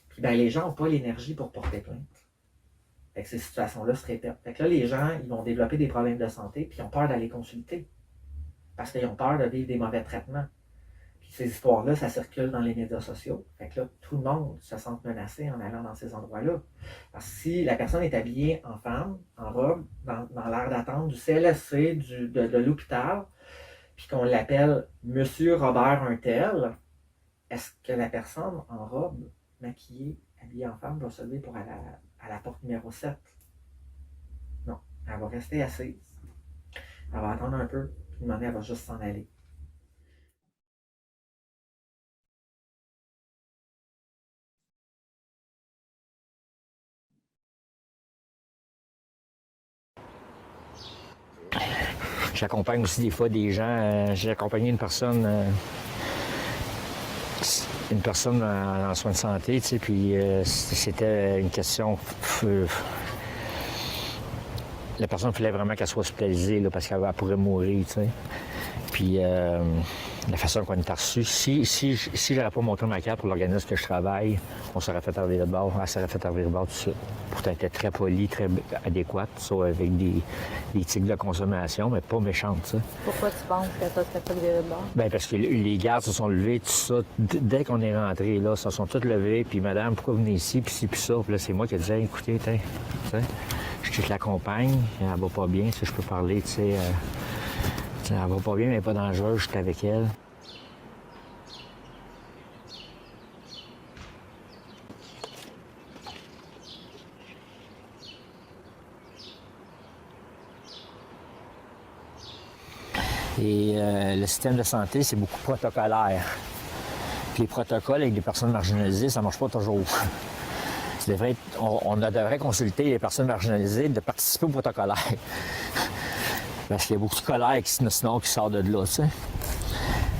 Puis ben, les gens n'ont pas l'énergie pour porter plainte. Fait que ces situations-là se répètent. Fait que là, les gens, ils vont développer des problèmes de santé, puis ils ont peur d'aller consulter. Parce qu'ils ont peur de vivre des mauvais traitements. Puis ces histoires-là, ça circule dans les médias sociaux. Fait que là, tout le monde se sent menacé en allant dans ces endroits-là. Parce que si la personne est habillée en femme, en robe, dans l'aire d'attente du CLSC, de l'hôpital, puis qu'on l'appelle Monsieur Robert Untel, est-ce que la personne en robe, maquillée, habillée en femme, va se lever pour aller à la porte numéro 7? Non. Elle va rester assise. Elle va attendre un peu, puis demander, elle va juste s'en aller. J'accompagne aussi des fois des gens. J'ai accompagné une personne en soins de santé, tu sais, puis c'était une question. La personne, il fallait vraiment qu'elle soit hospitalisée là, parce qu'elle pourrait mourir, tu sais. Puis la façon qu'on est reçu, si j'aurais pas montré ma carte pour l'organisme que je travaille, on serait fait arriver de bord. Elle serait fait arriver de bord tout de suite. Pourtant, elle était très polie, très adéquate, sauf avec des tics de consommation, mais pas méchante, tu sais. Pourquoi tu penses que ça serait pas viré de bord? Bien, parce que les gardes se sont levés, tout ça. Dès qu'on est rentré, là, se sont tous levés. Puis, madame, pourquoi vous venez ici? Puis ci, puis ça. Puis là, c'est moi qui disais, écoutez, tu sais, je l'accompagne, elle va pas bien, si je peux parler, tu sais. Elle va pas bien, mais elle n'est pas dangereuse, je suis avec elle. Et le système de santé, c'est beaucoup protocolaire. Puis les protocoles avec les personnes marginalisées, ça ne marche pas toujours. On devrait consulter les personnes marginalisées de participer au protocolaire. Parce qu'il y a beaucoup de colère sinon qui sort de là, tu sais.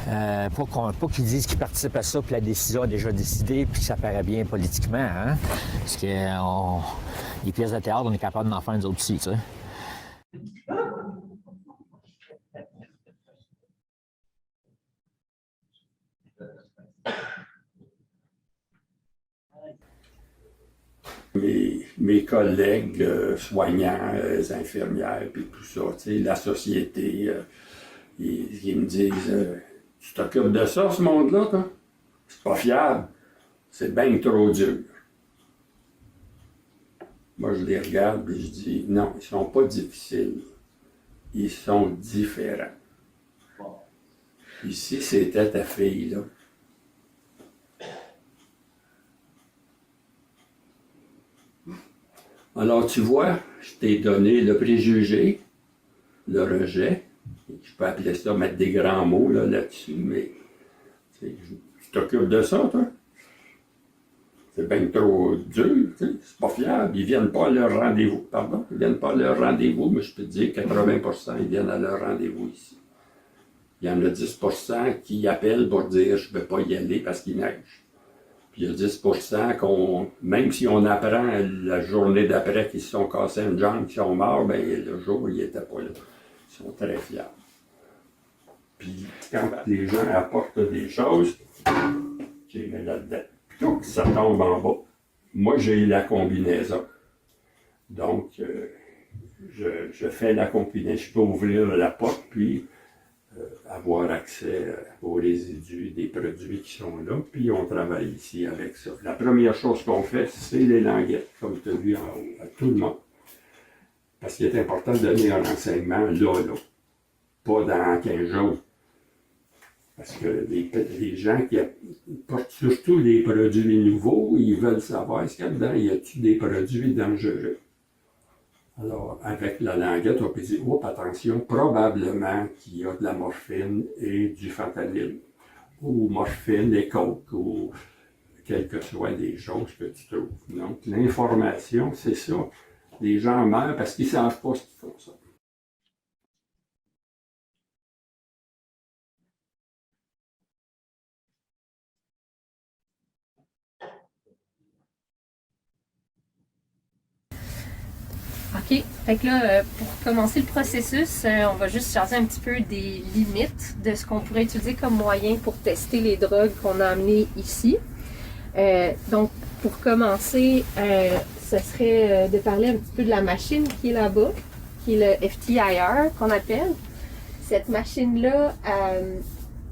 Pas qu'ils disent qu'ils participent à ça, puis la décision est déjà décidée, puis que ça paraît bien politiquement, hein? Parce que les pièces de théâtre, on est capable d'en faire nous autres aussi, tu sais. Mes collègues soignants, infirmières, puis tout ça, tu sais, la société, ils me disent tu t'occupes de ça, ce monde-là, toi? C'est pas fiable. C'est bien trop dur. Moi, je les regarde et je dis non, ils sont pas difficiles. Ils sont différents. Puis si c'était ta fille, là, alors, tu vois, je t'ai donné le préjugé, le rejet. Je peux appeler ça, mettre des grands mots là-dessus, mais tu t'occupes de ça, toi? C'est bien trop dur, c'est pas fiable. Ils viennent pas à leur rendez-vous, pardon, ils viennent pas à leur rendez-vous, mais je peux te dire 80% ils viennent à leur rendez-vous ici. Il y en a 10% qui appellent pour dire je ne peux pas y aller parce qu'il neige. Puis il y a 10% même si on apprend la journée d'après qu'ils se sont cassés une jambe, qu'ils sont morts, bien le jour, ils n'étaient pas là. Ils sont très fiables. Puis quand les gens apportent des choses, je les mets là-dedans. Plutôt que ça tombe en bas. Moi, j'ai la combinaison. Donc, je fais la combinaison. Je peux ouvrir la porte, puis avoir accès aux résidus des produits qui sont là, puis on travaille ici avec ça. La première chose qu'on fait, c'est les languettes, comme tu as vu en haut, à tout le monde. Parce qu'il est important de donner un renseignement là, pas dans 15 jours. Parce que les gens qui portent surtout des produits nouveaux, ils veulent savoir, est-ce qu'il y a-t-il des produits dangereux? Alors, avec la languette, on peut dire, oups, attention, probablement qu'il y a de la morphine et du fentanyl, ou morphine et coke, ou quelles que soient les choses que tu trouves. Donc, l'information, c'est ça. Les gens meurent parce qu'ils ne savent pas ce qu'ils font ça. OK. Fait que là, pour commencer le processus, on va juste jaser un petit peu des limites de ce qu'on pourrait utiliser comme moyen pour tester les drogues qu'on a amenées ici. Donc, pour commencer, ce serait de parler un petit peu de la machine qui est là-bas, qui est le FTIR qu'on appelle. Cette machine-là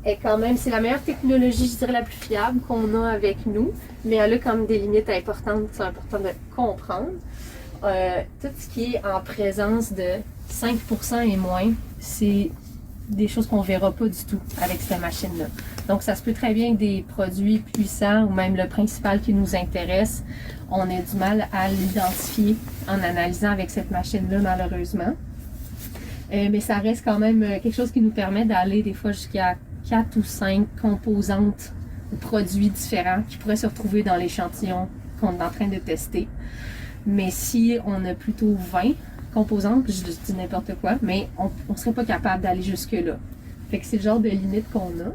est quand même, c'est la meilleure technologie, je dirais, la plus fiable qu'on a avec nous, mais elle a quand même des limites importantes qui sont importantes de comprendre. Tout ce qui est en présence de 5% et moins, c'est des choses qu'on ne verra pas du tout avec cette machine-là. Donc, ça se peut très bien que des produits puissants ou même le principal qui nous intéresse, on ait du mal à l'identifier en analysant avec cette machine-là, malheureusement. Mais ça reste quand même quelque chose qui nous permet d'aller des fois jusqu'à 4 ou 5 composantes ou produits différents qui pourraient se retrouver dans l'échantillon qu'on est en train de tester. Mais si on a plutôt 20 composantes, je dis n'importe quoi, mais on ne serait pas capable d'aller jusque-là. Fait que c'est le genre de limite qu'on a.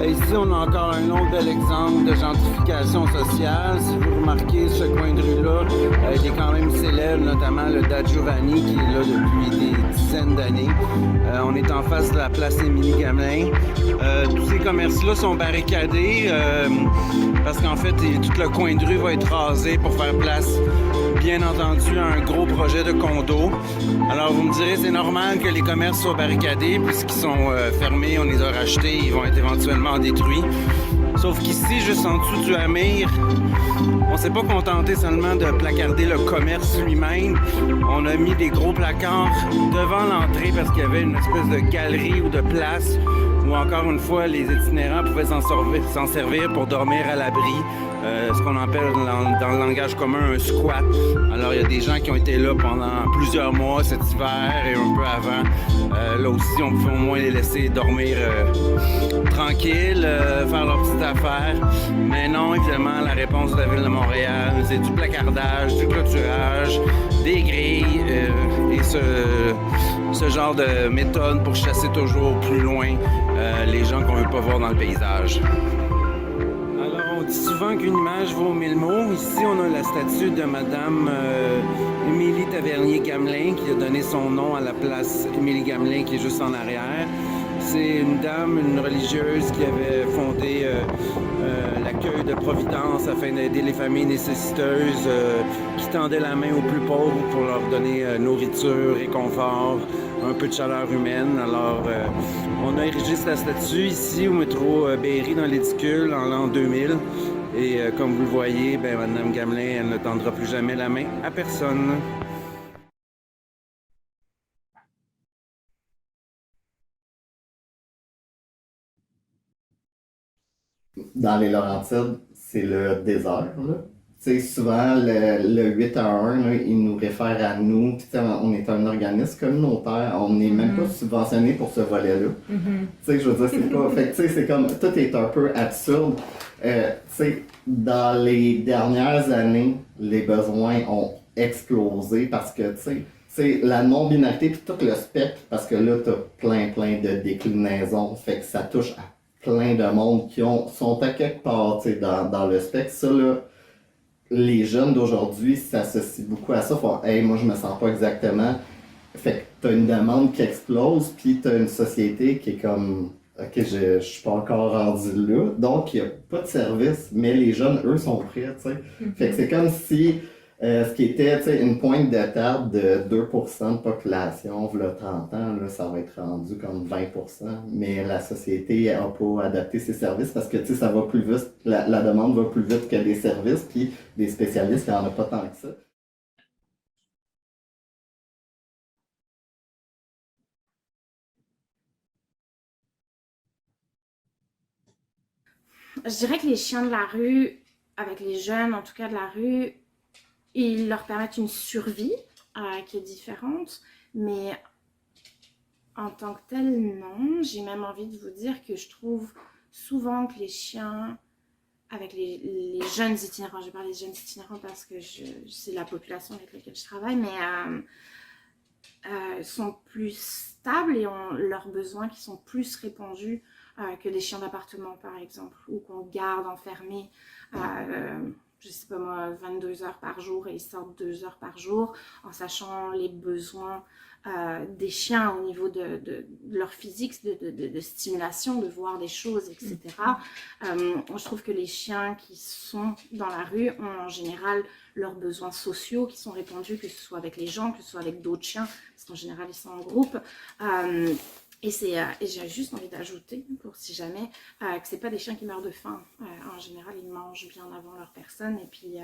Ici, on a encore un autre bel exemple de gentrification sociale. Si vous remarquez ce coin de rue-là, il est quand même célèbre, notamment le Da Giovanni qui est là depuis des dizaines d'années. On est en face de la place Émilie-Gamelin. Tous ces commerces-là sont barricadés parce qu'en fait, tout le coin de rue va être rasé pour faire place, bien entendu, à un gros projet de condo. Alors, vous me direz, c'est normal que les commerces soient barricadés puisqu'ils sont fermés, on les a rachetés, ils vont être éventuellement détruits. Sauf qu'ici, juste en dessous du Amir, on s'est pas contenté seulement de placarder le commerce lui-même. On a mis des gros placards devant l'entrée parce qu'il y avait une espèce de galerie ou de place ou encore une fois, les itinérants pouvaient s'en servir pour dormir à l'abri, ce qu'on appelle dans le langage commun un squat. Alors, il y a des gens qui ont été là pendant plusieurs mois cet hiver et un peu avant. Là aussi, on pouvait au moins les laisser dormir tranquilles, faire leur petite affaire. Mais non, évidemment, la réponse de la Ville de Montréal, c'est du placardage, du clôturage, des grilles et ce genre de méthode pour chasser toujours plus loin les gens qu'on ne veut pas voir dans le paysage. Alors, on dit souvent qu'une image vaut 1000 mots. Ici, on a la statue de Madame Émilie Tavernier-Gamelin qui a donné son nom à la place Émilie-Gamelin qui est juste en arrière. C'est une dame, une religieuse qui avait fondé l'accueil de Providence afin d'aider les familles nécessiteuses qui tendaient la main aux plus pauvres pour leur donner nourriture, réconfort, un peu de chaleur humaine. Alors, on a érigé cette statue ici au métro Berry dans l'Édicule en l'an 2000. Et comme vous le voyez, ben, Mme Gamelin, elle ne tendra plus jamais la main à personne. Dans les Laurentides, c'est le désert. Là. Souvent, le 8 à 1, là, il nous réfère à nous. On est un organisme communautaire. On n'est même pas subventionné pour ce volet-là. Je veux dire, c'est pas. Fait que, c'est comme. Tout est un peu absurde. Dans les dernières années, les besoins ont explosé parce que, la non-binarité puis tout le spectre, parce que là, tu as plein de déclinaisons. Fait que ça touche à plein de monde qui sont à quelque part dans le spectre. Ça, là, les jeunes d'aujourd'hui s'associent beaucoup à ça. Font, hey, moi, je me sens pas exactement. Fait que t'as une demande qui explose, puis t'as une société qui est comme, OK, je suis pas encore rendu là. Donc, il n'y a pas de service, mais les jeunes, eux, sont prêts, tu sais. Fait que c'est comme si ce qui était une pointe de table de 2% de population, il y a 30 ans, là, ça va être rendu comme 20%. Mais la société n'a pas adapté ses services parce que ça va plus vite, la demande va plus vite que les services, puis des spécialistes, il n'y en a pas tant que ça. Je dirais que les chiens de la rue, avec les jeunes en tout cas de la rue, ils leur permettent une survie qui est différente, mais en tant que tel, non. J'ai même envie de vous dire que je trouve souvent que les chiens, avec les jeunes itinérants, je parle des jeunes itinérants parce que c'est la population avec laquelle je travaille, mais sont plus stables et ont leurs besoins qui sont plus répandus que des chiens d'appartement, par exemple, ou qu'on garde enfermés, je sais pas moi, 22 heures par jour et ils sortent 2 heures par jour, en sachant les besoins des chiens au niveau de leur physique, de stimulation, de voir des choses, etc. Je trouve que les chiens qui sont dans la rue ont en général leurs besoins sociaux qui sont répandus, que ce soit avec les gens, que ce soit avec d'autres chiens, parce qu'en général ils sont en groupe. Et j'ai juste envie d'ajouter, pour si jamais, que c'est pas des chiens qui meurent de faim. En général, ils mangent bien avant leur personne et puis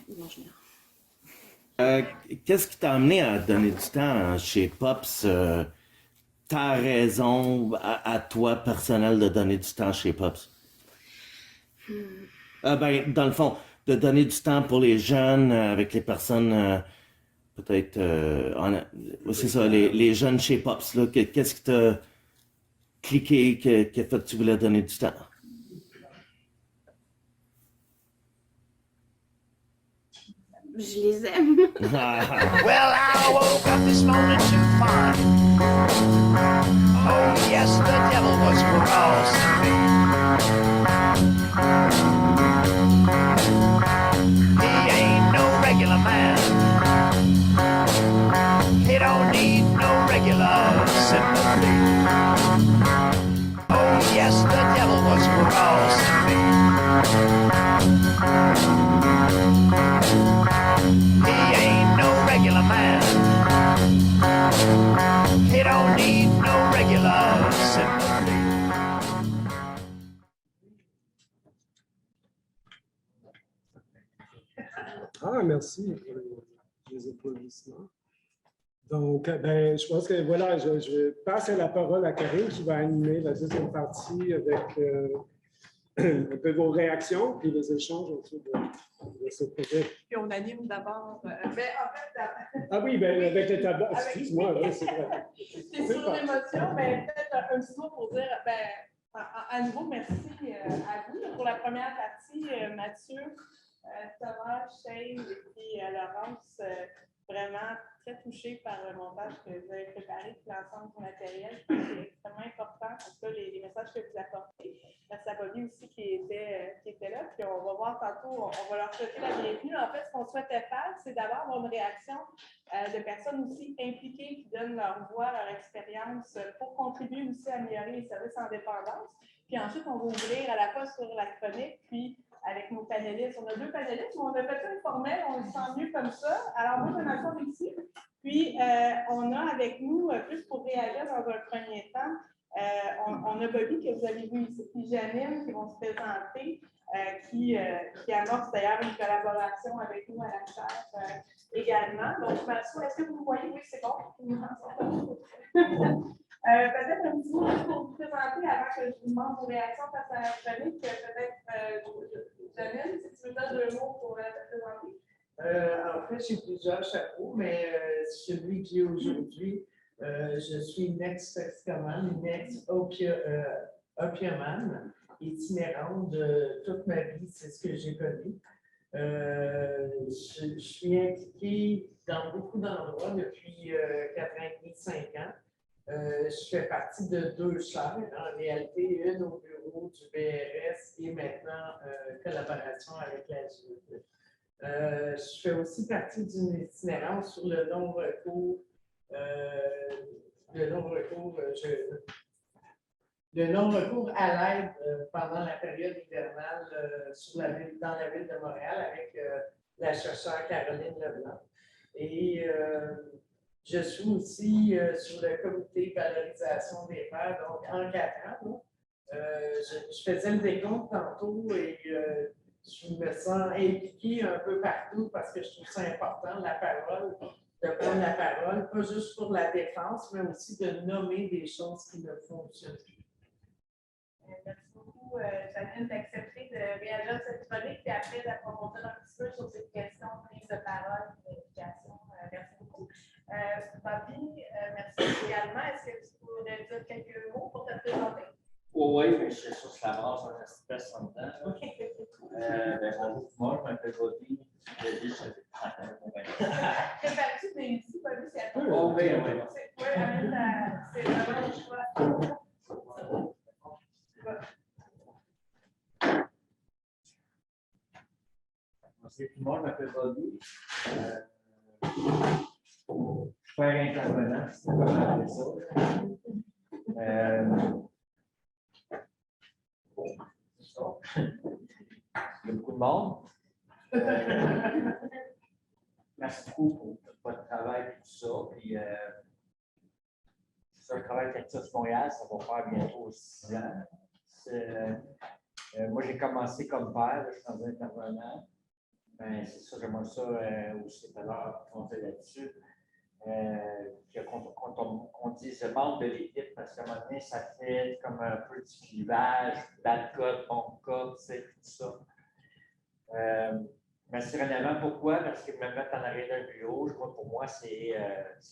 ils mangent bien. Qu'est-ce qui t'a amené à donner du temps chez Pops? Ta raison à toi personnelle de donner du temps chez Pops? Ben, dans le fond, de donner du temps pour les jeunes, avec les personnes... peut-être, c'est ça, les jeunes chez Pops, là, qu'est-ce qui t'a cliqué, qui a fait que tu voulais donner du temps? Je les aime. Well, I woke up this morning to find, oh yes, the devil was crossing me. He ain't no regular man. He don't need no regular sympathy. Oh yes, the devil was crossing me. He ain't no regular man. He don't need no regular sympathy. Ah, merci pour les applaudissements. Donc, ben, je pense que voilà, je passe la parole à Karine qui va animer la deuxième partie avec un peu vos réactions et les échanges autour de ce projet. Puis on anime d'abord. Ben, en fait, ah oui, ben, avec le tabac. Avec- Excuse-moi, là, c'est vrai. c'est sur l'émotion, mais peut-être un petit mot pour dire, ben, à nouveau, merci à vous pour la première partie, Mathieu, Thomas, Shane et puis Laurence, vraiment très touchée par le montage que vous avez préparé, puis l'ensemble du matériel. Je pense que c'est extrêmement important, en tout cas, les messages que vous apportez. Merci à Bobby aussi qui était là, puis on va voir tantôt, on va leur souhaiter la bienvenue. En fait, ce qu'on souhaitait faire, c'est d'abord avoir une réaction de personnes aussi impliquées qui donnent leur voix, leur expérience pour contribuer aussi à améliorer les services en dépendance. Puis ensuite, on va ouvrir à la fois sur la chronique, puis avec nos panélistes. On a 2 panélistes, mais on a fait ça informel, on le sent mieux comme ça. Alors, moi, je m'assois ici. Puis, on a avec nous, plus pour réagir dans un premier temps, on a Bobby que vous avez vu ici, puis Janine qui vont se présenter, qui amorce d'ailleurs une collaboration avec nous à la chaire également. Donc, je m'assois. Est-ce que vous voyez? Oui, c'est bon. Peut-être un petit mot pour vous présenter avant que je vous demande vos réactions face à la chronique. Peut-être, Janine, si tu veux dire 2 mots pour te présenter. En fait, j'ai plusieurs chapeaux, mais celui qui est aujourd'hui, je suis une ex-toxicomane, une ex-opiomane, itinérante de toute ma vie, c'est ce que j'ai connu. Je suis impliquée dans beaucoup d'endroits depuis 4 ans et demi, 5 ans. Je fais partie de 2 chaires, en réalité, une au bureau du BRS et maintenant collaboration avec la JE. Je fais aussi partie d'une itinérance sur le non-recours. Le non-recours à l'aide pendant la période hivernale dans la ville de Montréal avec la chercheure Caroline Leblanc. Et je suis aussi sur le comité de valorisation des pairs, donc en 4 ans. Je faisais le décompte tantôt et je me sens impliquée un peu partout parce que je trouve ça important, la parole, de prendre la parole, pas juste pour la défense, mais aussi de nommer des choses qui ne fonctionnent plus. Merci beaucoup, Janine, d'accepter de réagir à cette chronique et après d'approfondir un petit peu sur cette question de prise de parole et d'éducation. Merci beaucoup. Bobby, merci également. Est-ce que tu pourrais dire quelques mots pour te présenter? Oui, mais je suis sûr que la brasse a un stress en dedans. Bonjour tout le monde, je m'appelle Bobby. Prépares-tu des ici, Bobby, c'est à toi? Oh, oui, oui. Oui, c'est vraiment le choix. Bonjour tout le monde, je m'appelle Bobby. Je suis père intervenant, c'est pas mal ça. C'est ça. Il y a beaucoup de monde. Merci beaucoup pour tout votre travail et tout ça. Puis, c'est un travail Cactus Montréal, ça va faire bientôt 6 ans. Moi, j'ai commencé comme père, je suis dans un intervenant. Ben, c'est ça, j'aimerais ça aussi tout à l'heure compter là-dessus. Quand on dit je membre de l'équipe, parce qu'à un moment donné, ça fait comme un peu du clivage, bad cop, bon cop, tu sais, tout ça. Naturellement, pourquoi? Parce qu'ils me mettent en arrière d'un bureau. Pour moi, c'est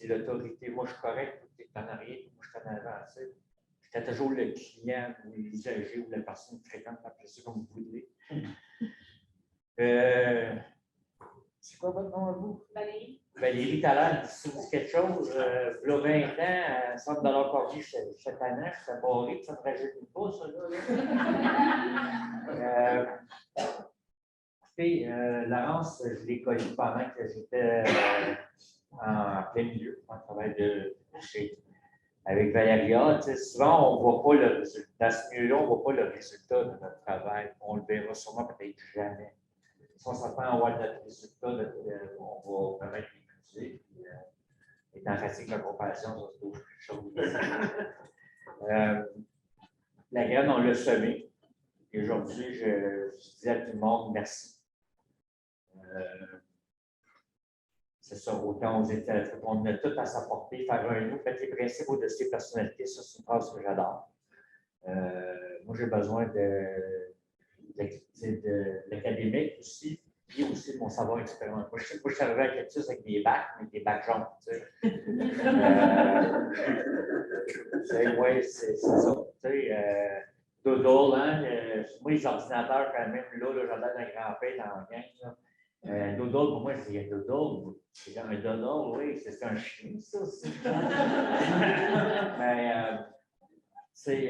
l'autorité. Moi, je suis correct, tu es en arrière, moi, je suis en avant. J'étais toujours le client ou l'usager ou la personne fréquente, appelez ça comme vous voulez. C'est quoi votre nom à vous? Valérie. Valérie, tout à l'heure, si vous dites quelque chose, il y a 20 ans, à 100 $ par vie, cette année, je suis barré, ça ne me rajoute pas, ça. Écoutez, Laurence, je l'ai connue pendant que j'étais en plein milieu, en travail avec Valéria. Souvent, on ne voit pas le résultat. Dans ce milieu-là, on ne voit pas le résultat de notre travail. On le verra sûrement peut-être jamais. Si on s'attend à voir notre résultat, on va vraiment être épuisé. Étant fatigue de compassion, ça se trouve quelque chose. La graine, on l'a semée. Et aujourd'hui, je dis à tout le monde merci. c'est ça, autant aux États-Unis, on a tout à sa portée, faire un nous, faites les principes au-dessus des personnalités, ça c'est une phrase que j'adore. Moi, j'ai besoin de l'académique aussi, puis aussi de mon savoir expérimental. Moi, je suis arrivé à Cactus avec des bacs, mais des bacs jaunes, tu sais. Oui, c'est ça. Tu sais, Doodle, hein, moi, les ordinateurs, quand même, là j'adore un grand-père dans le gang. Doodle, pour moi, c'est un Doodle. C'est un Doodle, oui, c'est un chien, ça. Mais, c'est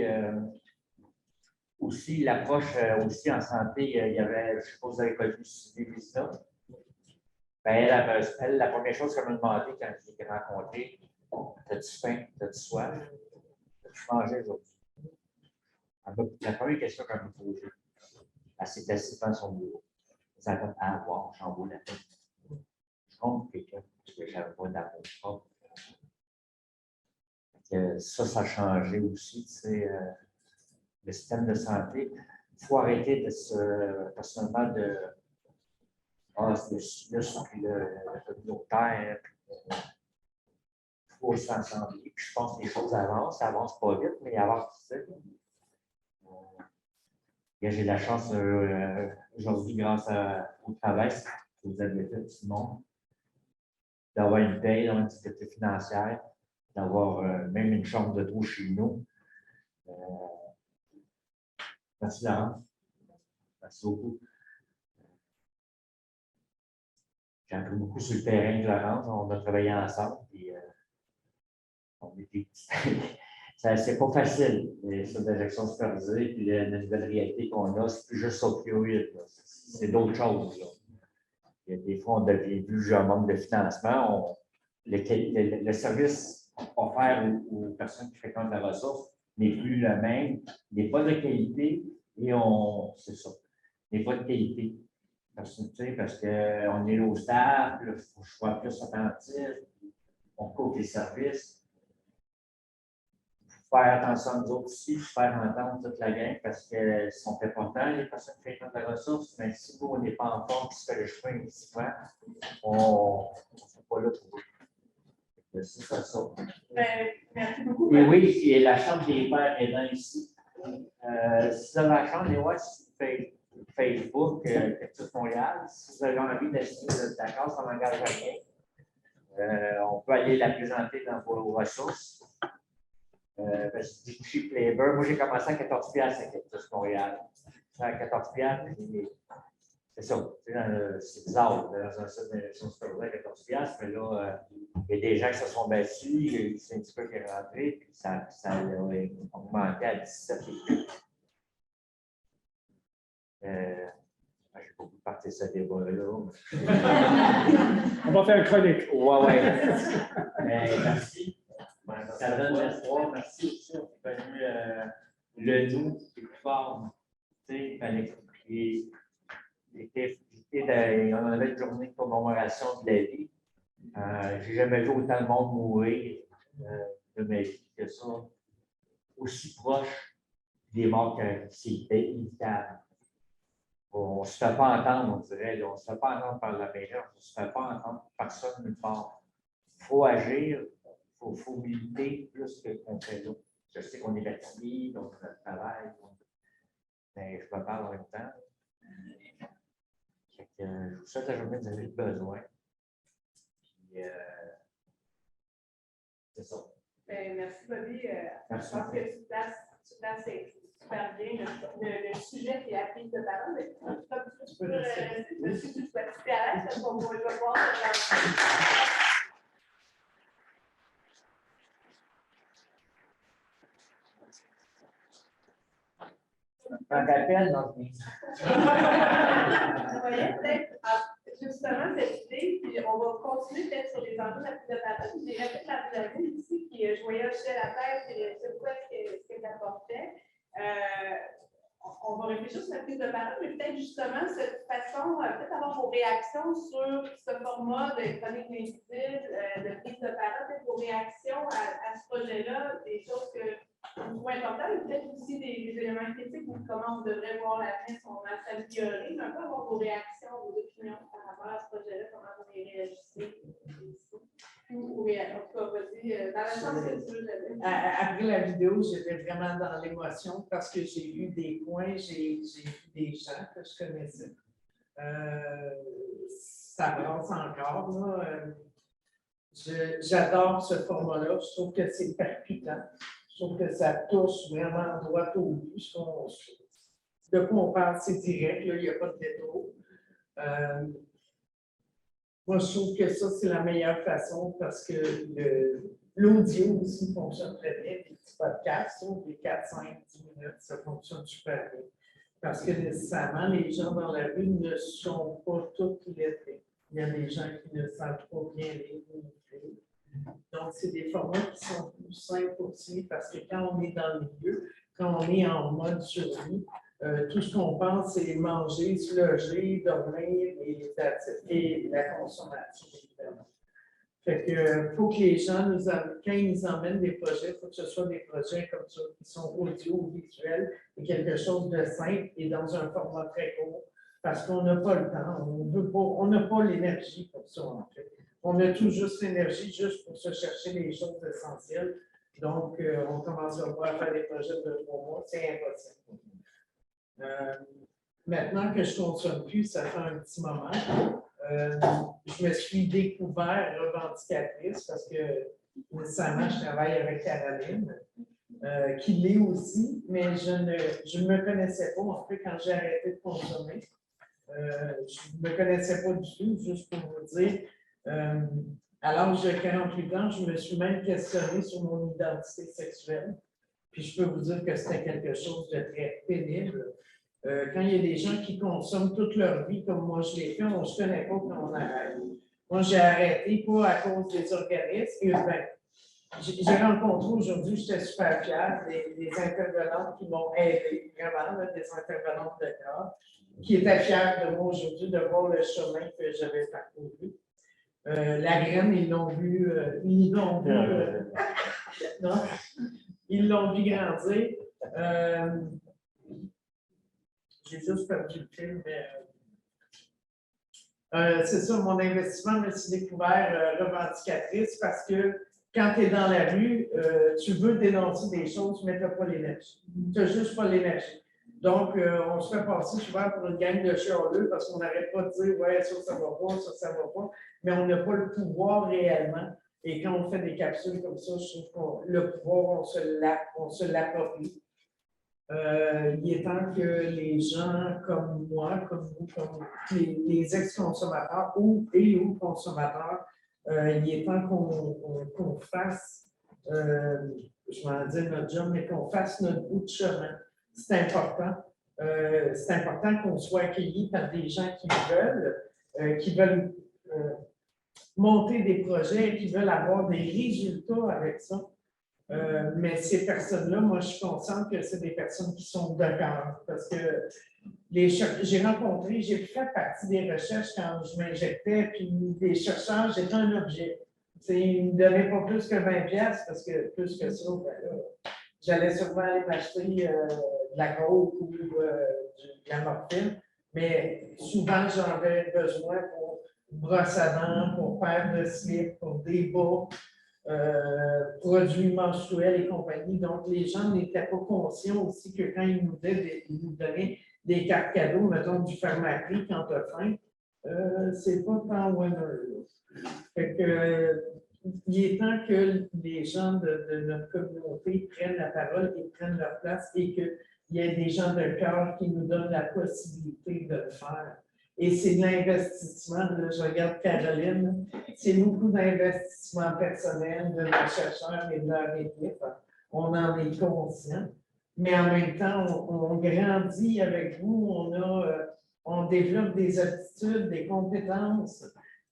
aussi l'approche aussi en santé, il y avait, je ne sais pas si vous avez connu Sylvie Vista. Ben, elle, la première chose qu'elle m'a demandé quand je l'ai rencontrée, as-tu faim, as-tu soif, as-tu mangé aujourd'hui? La première question qu'elle m'a posée, elle s'est assise devant son bureau. Elle a dit, ah, wow, j'en vaut la peine. Je compte quelqu'un, parce que je n'avais pas d'amour propre. Ça a changé aussi, tu sais, le système de santé. Il faut arrêter de se personnellement de c'est le sinus, puis le communautaire. Il faut s'assembler. Je pense que les choses avancent, ça avance pas vite, mais avance, tu sais. J'ai la chance aujourd'hui, grâce au travail que vous avez fait, tout le monde, d'avoir une paye, d'avoir une sécurité financière, d'avoir même une chambre de trou chez nous. Merci, Laurent. Merci beaucoup. J'ai appris beaucoup sur le terrain de Laurence. On a travaillé ensemble. Puis, on était c'est pas facile, ça, d'injection supervisée, puis la nouvelle réalité qu'on a, c'est plus juste opioïde. C'est d'autres choses. Là. Il y a des fois, on devient plus un manque de financement. Le service offert aux personnes qui fréquentent la ressource n'est plus le même, n'est pas de qualité, et c'est ça, n'est pas de qualité. Parce qu'on est au staff, il faut que je sois plus attentif, on coupe les services. Faire attention à nous autres aussi, faire entendre toute la gang parce qu'ils sont importants, les personnes qui fréquentent la ressource, mais si nous, on n'est pas en forme, qui se fait le chemin souvent, on ne fait pas là trop. C'est ça. Merci beaucoup. Et oui, et la Chambre des pères aidants ici. Si vous avez la Chambre, les voir sur Facebook, Cactus Montréal, si vous avez envie d'assister, vous êtes d'accord, ça n'engage rien. On peut aller la présenter dans vos ressources. Parce que chez Flavor, moi j'ai commencé à 14 piastres à Cactus Montréal. À 14 piastres, c'est ça. C'est bizarre, dans un site d'injection supervisée à 14 piastres, mais là, il y a des gens qui se sont battus, il y a eu le syndicat qui est rentré, puis ça a augmenté à 17 j'ai beaucoup parti de ce débat-là. On va faire une chronique. Oui. Merci. Ça donne l'espoir. Merci aussi. On est venu le nous, c'est plus fort. Tu sais, il fallait on avait une journée de commémoration de la vie. Je n'ai jamais vu autant de monde mourir de ma vie que ça. Aussi proche des morts que c'était inévitable. On ne se fait pas entendre, on dirait. On ne se fait pas entendre par la meilleure. On ne se fait pas entendre personne nulle part. Il faut agir. Il faut militer plus qu'on fait là. Je sais qu'on est fatigué, donc notre travail, mais je me parle en même temps. Je vous souhaite la journée que vous avez besoin. Puis, c'est ça. Merci, Bobby. Merci. Je pense que tu places super bien le sujet qui est la prise de parole. Mais comme tu peux rester dessus, tu peux être à l'aise parce qu'on va le voir. Un rappel dans le Vous voyez, peut-être, justement, cette idée, puis on va continuer peut-être sur les enjeux de la prise de parole. J'ai répété la ville ici qui jouait hocher la tête et c'est quoi ce qu'elle apportait. On va réfléchir sur la prise de parole, mais peut-être justement cette façon, peut-être avoir vos réactions sur ce format de chronique invisible, de prise de parole, peut-être vos réactions à ce projet-là, des choses que vous trouvez importantes, et peut-être aussi des éléments critiques, comment vous devrez voir l'avenir, si on va s'améliorer, mais un peu avoir vos réactions, vos opinions par rapport à ce projet-là, comment vous y réagissez. Oui, en tout cas, vas-y, dans le sens que tu veux le dire. Après la vidéo, j'étais vraiment dans l'émotion parce que j'ai eu des points, j'ai vu des gens que je connaissais. Ça brasse encore, là. J'adore ce format-là. Je trouve que c'est percutant. Je trouve que ça touche vraiment droit au but. De quoi on parle, c'est direct, là, il n'y a pas de détour. Moi, je trouve que ça, c'est la meilleure façon parce que l'audio aussi fonctionne très bien. Les petits podcasts, des 4, 5, 10 minutes, ça fonctionne super bien. Parce que nécessairement, les gens dans la rue ne sont pas tous lettrés. Il y a des gens qui ne savent pas bien lire ou écrire. Donc, c'est des formats qui sont plus simples aussi parce que quand on est dans le milieu, quand on est en mode survie, tout ce qu'on pense, c'est manger, se loger, dormir et la consommation. Fait que faut que les gens, quand ils nous emmènent des projets, il faut que ce soit des projets comme ça, qui sont audio-visuels et quelque chose de simple et dans un format très court, parce qu'on n'a pas le temps, on n'a pas l'énergie pour ça, en fait. On a tout juste l'énergie juste pour se chercher les choses essentielles. Donc, on commencera pas à faire des projets de 3 mois, c'est impossible. Maintenant que je ne consomme plus, ça fait un petit moment, je me suis découvert revendicatrice parce que nécessairement, je travaille avec Caroline, qui l'est aussi, mais je ne me connaissais pas en fait quand j'ai arrêté de consommer. Je ne me connaissais pas du tout, juste pour vous dire. À l'âge de 48 ans, je me suis même questionnée sur mon identité sexuelle. Puis je peux vous dire que c'était quelque chose de très pénible. Quand il y a des gens qui consomment toute leur vie, comme moi je l'ai fait, on ne se connaît pas quand on arrête. Moi, j'ai arrêté pas à cause des organismes. Et j'ai rencontré aujourd'hui, j'étais super fière, des intervenantes qui m'ont aidé, vraiment, là, des intervenantes de corps, qui étaient fières de moi aujourd'hui de voir le chemin que j'avais parcouru. La graine, ils l'ont vu, non, ils l'ont vu grandir. J'ai juste perdu le film, mais c'est ça, mon investissement, je me suis découvert revendicatrice parce que quand tu es dans la rue, tu veux dénoncer des choses, mais tu n'as pas l'énergie. Tu n'as juste pas l'énergie. Donc, on se fait passer souvent pour une gang de chialeux parce qu'on n'arrête pas de dire « ouais, ça ne va pas, ça ne va pas », mais on n'a pas le pouvoir réellement. Et quand on fait des capsules comme ça, je trouve que le pouvoir, on se l'approprie. Il est temps que les gens comme moi, comme vous, comme les ex-consommateurs ou consommateurs, il est temps qu'on fasse, je vais en dire notre job, mais qu'on fasse notre bout de chemin. C'est important. C'est important qu'on soit accueillis par des gens qui veulent monter des projets, qui veulent avoir des résultats avec ça. Mais ces personnes-là, moi, je suis consciente que c'est des personnes qui sont de cœur. Parce que j'ai fait partie des recherches quand je m'injectais, puis des chercheurs, j'étais un objet. Ils ne me donnaient pas plus que 20$ parce que plus que ça, ben là, j'allais sûrement aller m'acheter de la coke ou de la morphine. Mais souvent, j'en avais besoin pour brosse à dents, pour paire de slips, pour des bas. Produits menstruels et compagnie. Donc, les gens n'étaient pas conscients aussi que quand ils nous donnaient des cartes cadeaux, mettons du Pharmaprix quand tu as faim, c'est pas tant winner. Fait que, il est temps que les gens de notre communauté prennent la parole et prennent leur place et qu'il y ait des gens de cœur qui nous donnent la possibilité de le faire. Et c'est de l'investissement, je regarde Caroline, c'est beaucoup d'investissement personnel de nos chercheurs et de leur équipe. On en est conscient. Mais en même temps, on grandit avec vous, on développe des aptitudes, des compétences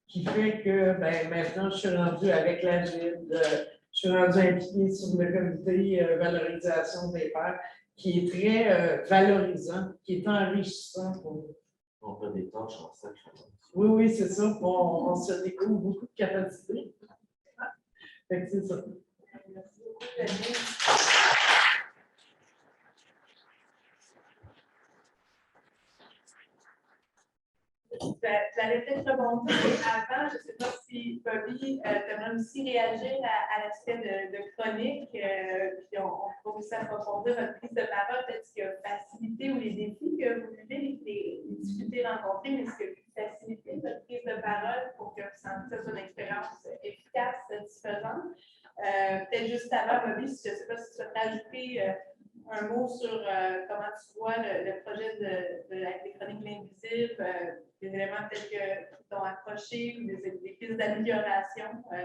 qui fait que maintenant, je suis rendue avec l'Agile, je suis rendue impliquée sur le comité valorisation des pairs, qui est très valorisant, qui est enrichissant pour nous. On fait des tâches ensemble. Oui, oui, c'est ça. On se découvre beaucoup de capacités. Fait que c'est ça. Merci beaucoup, Daniel. J'allais peut-être rebondir, mais avant, je ne sais pas si Bobby, tu aimerais aussi réagir à l'aspect de chronique, puis on peut aussi approfondir votre prise de parole, peut-être ce qui a facilité ou les défis que vous vivez, les difficultés rencontrées, mais ce qui a pu faciliter votre prise de parole pour que vous sentiez une expérience efficace, satisfaisante. Peut-être juste avant, Bobby, je ne sais pas si tu veux rajouter un mot sur comment tu vois le projet des chroniques l'invisible, des éléments peut-être qui t'ont accroché ou des pistes d'amélioration que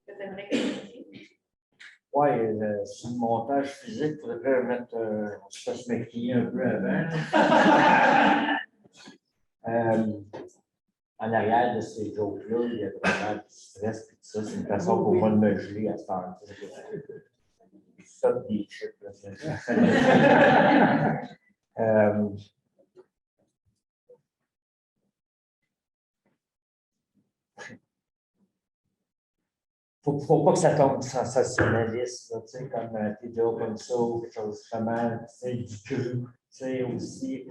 tu aimerais communiquer. Oui, sur le montage physique, il faudrait mettre, on se fasse maquiller un peu avant. En arrière de ces jokes-là, il y a vraiment du stress et tout ça. C'est une façon pour moi de me geler à ce temps-là. Ça, des chips, faut pas que ça tombe sensationnaliste, là, tu sais, comme t'es déjà comme ça ou quelque chose vraiment, tu sais, du cru, tu sais, aussi.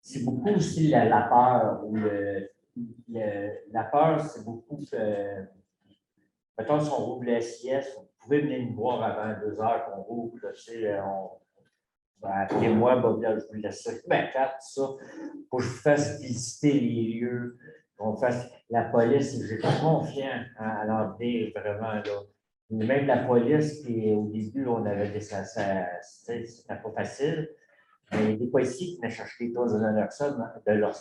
C'est beaucoup aussi la peur ou la peur, c'est beaucoup que, mettons, si on roule la sieste, vous pouvez venir nous voir avant 2 heures qu'on roule, là, tu sais, appelez-moi, Bobby, je vous laisse ça. Ben, tout ça, pour que je vous fasse visiter les lieux, qu'on fasse la police, j'ai confiance à leur dire vraiment, là. Même la police, qui au début, on avait des c'était pas facile. Mais des policiers qui venaient chercher les doses de naloxone de leur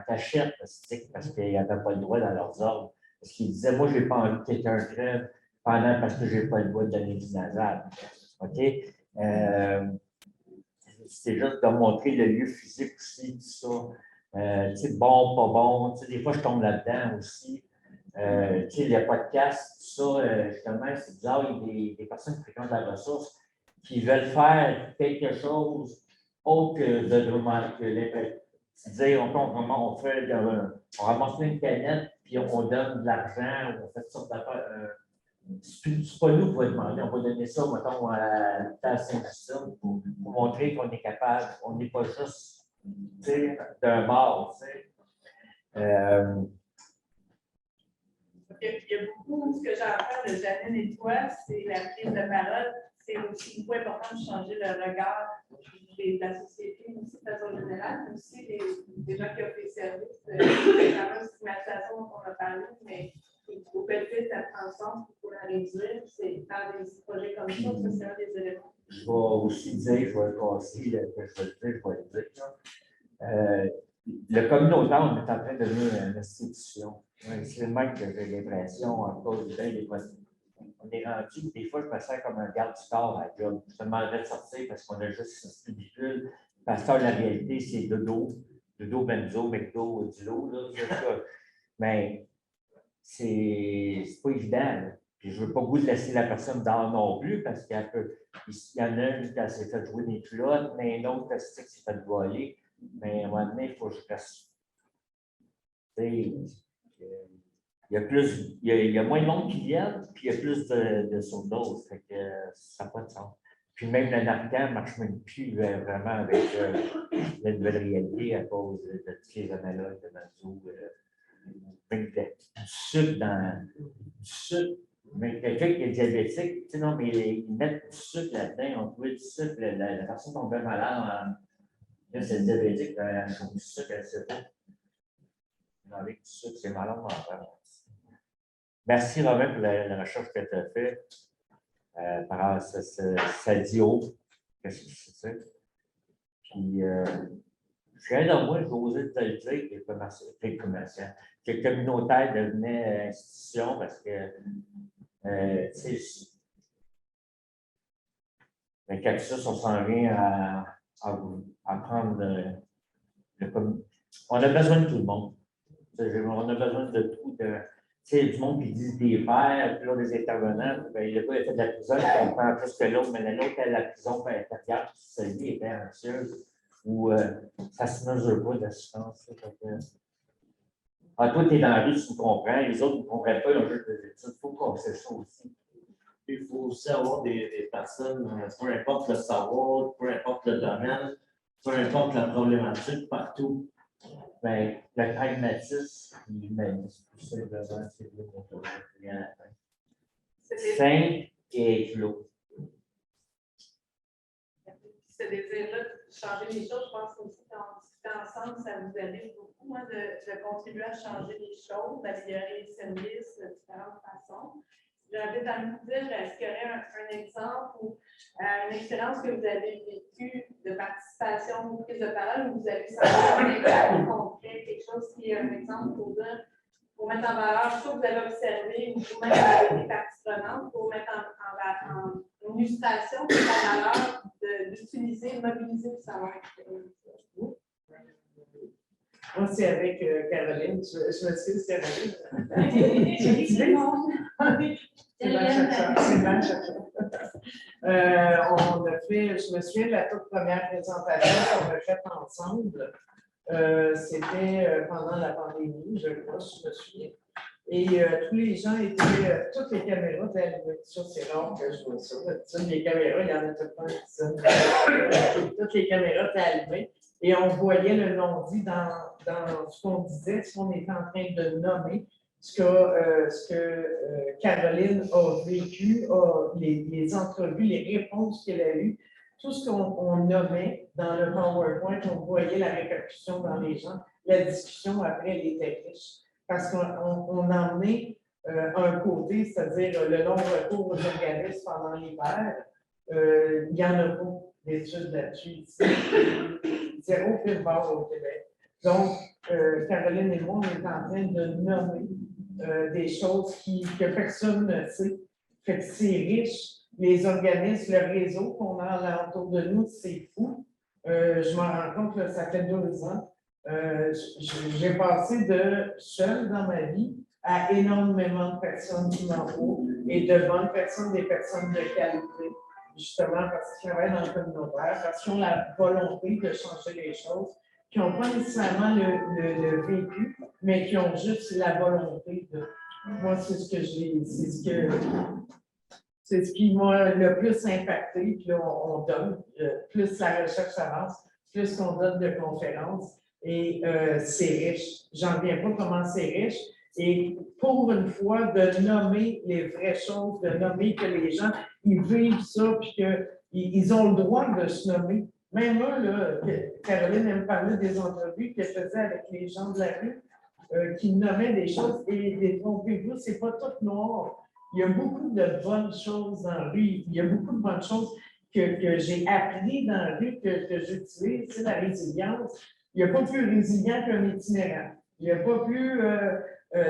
cachette parce qu'ils n'avaient pas le droit dans leurs ordres. Parce qu'ils disaient, moi, je n'ai pas envie que quelqu'un crève parce que je n'ai pas le droit de donner du nasal. OK? C'était juste de montrer le lieu physique aussi, tout ça. Tu sais, bon, pas bon. Tu sais, des fois, je tombe là-dedans aussi. Tu sais, les podcasts, tout ça, justement, c'est bizarre. Il y a des personnes qui fréquentent la ressource qui veulent faire quelque chose autre que de dire, on fait on ramasse une canette, puis on donne de l'argent, on fait toutes sortes d'affaires. C'est pas nous qui va demander, on va donner ça, mettons, à Saint-Justine pour montrer qu'on est capable, on n'est pas juste d'un bord, tu sais. Il y a beaucoup, ce que j'entends de Janine et toi, c'est la prise de parole. C'est aussi beaucoup important de changer le regard de la société aussi de façon générale, mais aussi des gens qui offrent des services. C'est vraiment une stigmatisation dont on a parlé, mais au petit, ça prend sens pour la réduire. C'est par des projets comme ça, c'est un des éléments. Je vais aussi dire, je vais le casser, je vais le dire. Le communautaire, on est en train de devenir une institution. C'est le même que j'ai l'impression, à cause des voisins. On est rendu, des fois, je me sens comme un garde du corps à la job. Je me demanderais de sortir parce qu'on a juste ce ridicule. Parce que la réalité, c'est dodo, benzo, McDo, Dilo, là. Mais c'est pas évident. Là. Puis je ne veux pas vous laisser la personne dehors non plus parce qu'il y en a une qui s'est fait jouer des culottes, mais une autre qui s'est fait voler. Mais à un moment donné, il faut que je fasse. Il y a moins de monde qui viennent, puis il y a plus de surdoses. Fait que ça n'a pas de sens. Puis même le narcan ne marche même plus vraiment avec la nouvelle réalité à cause de tous les analogues de Manzo. Même du sucre du sucre. Mais quelqu'un qui est diabétique, tu sais, non, mais ils mettent du sucre là-dedans, on trouve du sucre, la personne tombe malade, là, c'est diabétique, elle trouve du sucre, elle ne sait pas. Avec du sucre, c'est malade, Merci, Romain, pour la recherche que tu as faite. Ça dit haut. Qu'est-ce que c'est ça? Puis, je suis allé dans moi, je vais oser te le dire, que le communautaire devenait institution parce que, tu sais, le cactus, on s'en vient à prendre on a besoin de tout le monde. On a besoin de tout. Tu sais, du monde qui dit des pères, puis là, des intervenants, ben, le gars, il a fait de la prison, il comprend plus que l'autre, mais l'autre, la prison intérieure, sa vie était anxieuse, ou ça ne se mesure pas d'assistance. Toi, tu es dans la rue, tu me comprends, les autres ne comprennent pas, ils ont juste des études. Il faut qu'on sait ça aussi. Il faut aussi avoir des personnes, peu importe le savoir, peu importe le domaine, peu importe la problématique, partout. Ben, le pragmatisme, il humanise tout simplement, c'est le mot à la fin. Simple et clos. Ce désir-là de changer les choses, je pense aussi qu'en discutant ensemble, ça vous aide beaucoup de contribuer à changer les choses, d'améliorer les services de différentes façons. J'avais envie de vous dire, est-ce qu'il y aurait un exemple ou une expérience que vous avez vécue de participation ou prise de parole où vous avez senti un exemple concret, quelque chose qui est un exemple pour mettre en valeur ce que vous avez observé ou même avec les parties prenantes pour mettre en une illustration de la valeur d'utiliser, mobiliser le savoir. Moi, c'est avec Caroline. Je me suis Caroline. C'est bien chercheur. On a fait, je me souviens de la toute première présentation qu'on a faite ensemble. C'était pendant la pandémie, je crois, je me souviens. Et tous les gens étaient, toutes les caméras étaient allumées. Ça, c'est rare que je vois ça. Toutes les caméras, il y en a tout le temps une dizaine. Toutes les caméras étaient allumées. Et on voyait le non-dit dans ce qu'on disait, ce qu'on était en train de nommer, ce que Caroline a vécu, les entrevues, les réponses qu'elle a eues, tout ce qu'on nommait dans le PowerPoint, on voyait la répercussion dans les gens. La discussion après, elle était riche. Parce qu'on emmenait un côté, c'est-à-dire le non-recours aux organismes pendant l'hiver. Il n'y en a pas d'études là-dessus. Zéro film barre au Québec. Donc, Caroline et moi, on est en train de nommer des choses que personne ne sait. Fait que c'est riche. Les organismes, le réseau qu'on a autour de nous, c'est fou. Je m'en rends compte, là, ça fait 2 ans. J'ai passé de seul dans ma vie à énormément de personnes qui m'entourent et de bonnes personnes, des personnes de qualité, justement parce qu'ils travaillent dans le communautaire, parce qu'ils ont la volonté de changer les choses, qui n'ont pas nécessairement le vécu, mais qui ont juste la volonté de. Moi, c'est ce qui m'a le plus impacté, puis là, on donne, plus la recherche avance, plus qu'on donne de conférences. Et c'est riche. J'en reviens pas comment c'est riche. Et pour une fois, de nommer les vraies choses, de nommer que les gens, ils vivent ça, puis qu'ils ont le droit de se nommer. Même eux, là, Caroline, elle me parlait des entrevues qu'elle faisait avec les gens de la rue, qui nommaient des choses. Et détrompez-vous, c'est pas tout noir. Il y a beaucoup de bonnes choses dans la rue. Il y a beaucoup de bonnes choses que j'ai appris dans la rue, que j'utilise. C'est la résilience. Il n'y a pas plus résilient qu'un itinérant. Il n'y a pas plus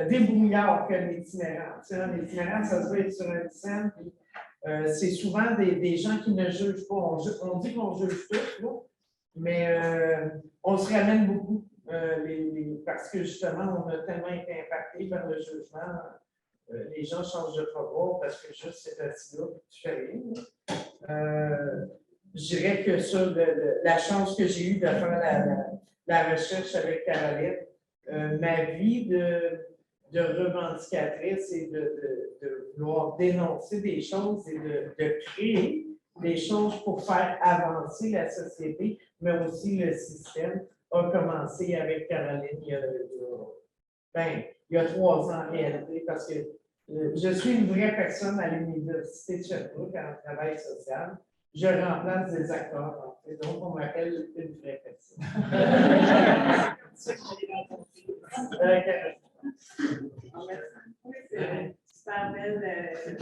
débrouillard qu'un itinérant. Tu sais, un itinérant, ça se voit être sur une scène. C'est souvent des gens qui ne jugent pas. On dit qu'on juge tous, là, mais on se ramène beaucoup. Parce que justement, on a tellement été impacté par le jugement. Les gens changent de faveur parce que juste c'est assis là et tu fais rien. Je dirais que ça, la chance que j'ai eue de faire la recherche avec Caroline, ma vie de revendicatrice et de vouloir dénoncer des choses et de créer des choses pour faire avancer la société, mais aussi le système, a commencé avec Caroline il y a 3 ans en réalité, parce que je suis une vraie personne à l'Université de Sherbrooke en travail social. Je remplace des acteurs, en fait, donc on m'appelle une vraie personne.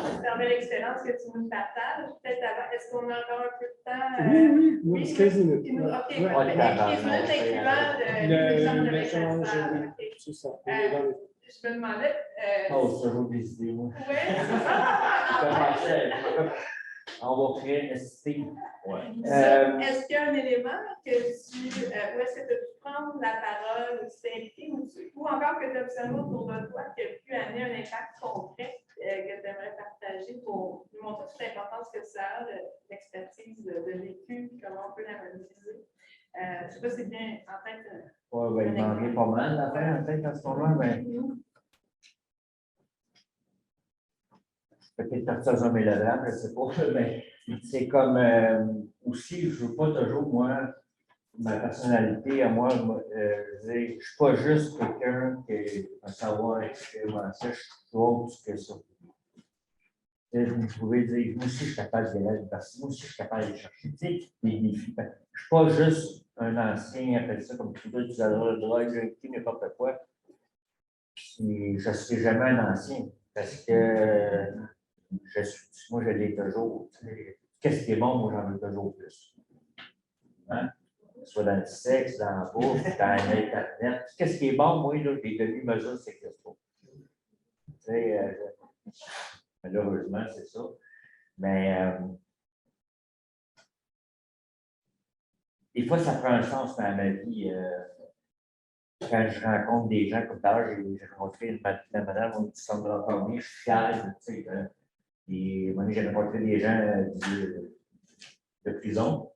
Super belle expérience que tu nous partages. Peut-être avant, est-ce qu'on a encore un peu de temps? Oui, il nous reste 15 minutes. OK, Ouais. 15 minutes incluant l'échange de l'échange, messages. oui, c'est ça. Je me demandais. Oh, ça vaut des idées, moi. Oui. On va créer une estime. Est-ce qu'il y a un élément où est-ce que tu as pu prendre la parole, ou t'impliquer, ou encore que tu as observé autour de toi qui a pu amener un impact concret que tu aimerais partager pour nous montrer toute l'importance que ça a, l'expertise de vécu, comment on peut la mobiliser. Je ne sais pas si c'est bien en tête. Oui, il manquait pas mal d'affaires en tête à ce moment, mais. Peut-être partir un mélodrame, je ne sais pas, mais c'est comme aussi, je ne veux pas toujours, moi, ma personnalité, à moi, je ne suis pas juste quelqu'un qui a un savoir expérimental, je suis autre que ça. Vous pouvez dire, moi aussi, je suis capable d'y aller, parce que moi aussi, je suis capable de chercher des défis. Je ne suis pas juste un ancien, appelle ça comme tu veux, utilisateur de drogue, n'importe quoi. Puis, je ne serai jamais un ancien, parce que moi, je l'ai toujours. Qu'est-ce qui est bon, moi, j'en veux toujours plus. Hein? Soit dans le sexe, dans la bouffe, dans l'Internet. Qu'est-ce qui est bon, moi, là, les demi-mesures, c'est que c'est pas. Malheureusement, c'est ça. Mais des fois, ça prend un sens dans ma vie. Quand je rencontre des gens, comme tout à l'heure, j'ai rencontré la madame qui semble rencontrer, je suis fier. Et moi, j'ai rencontré des gens de prison.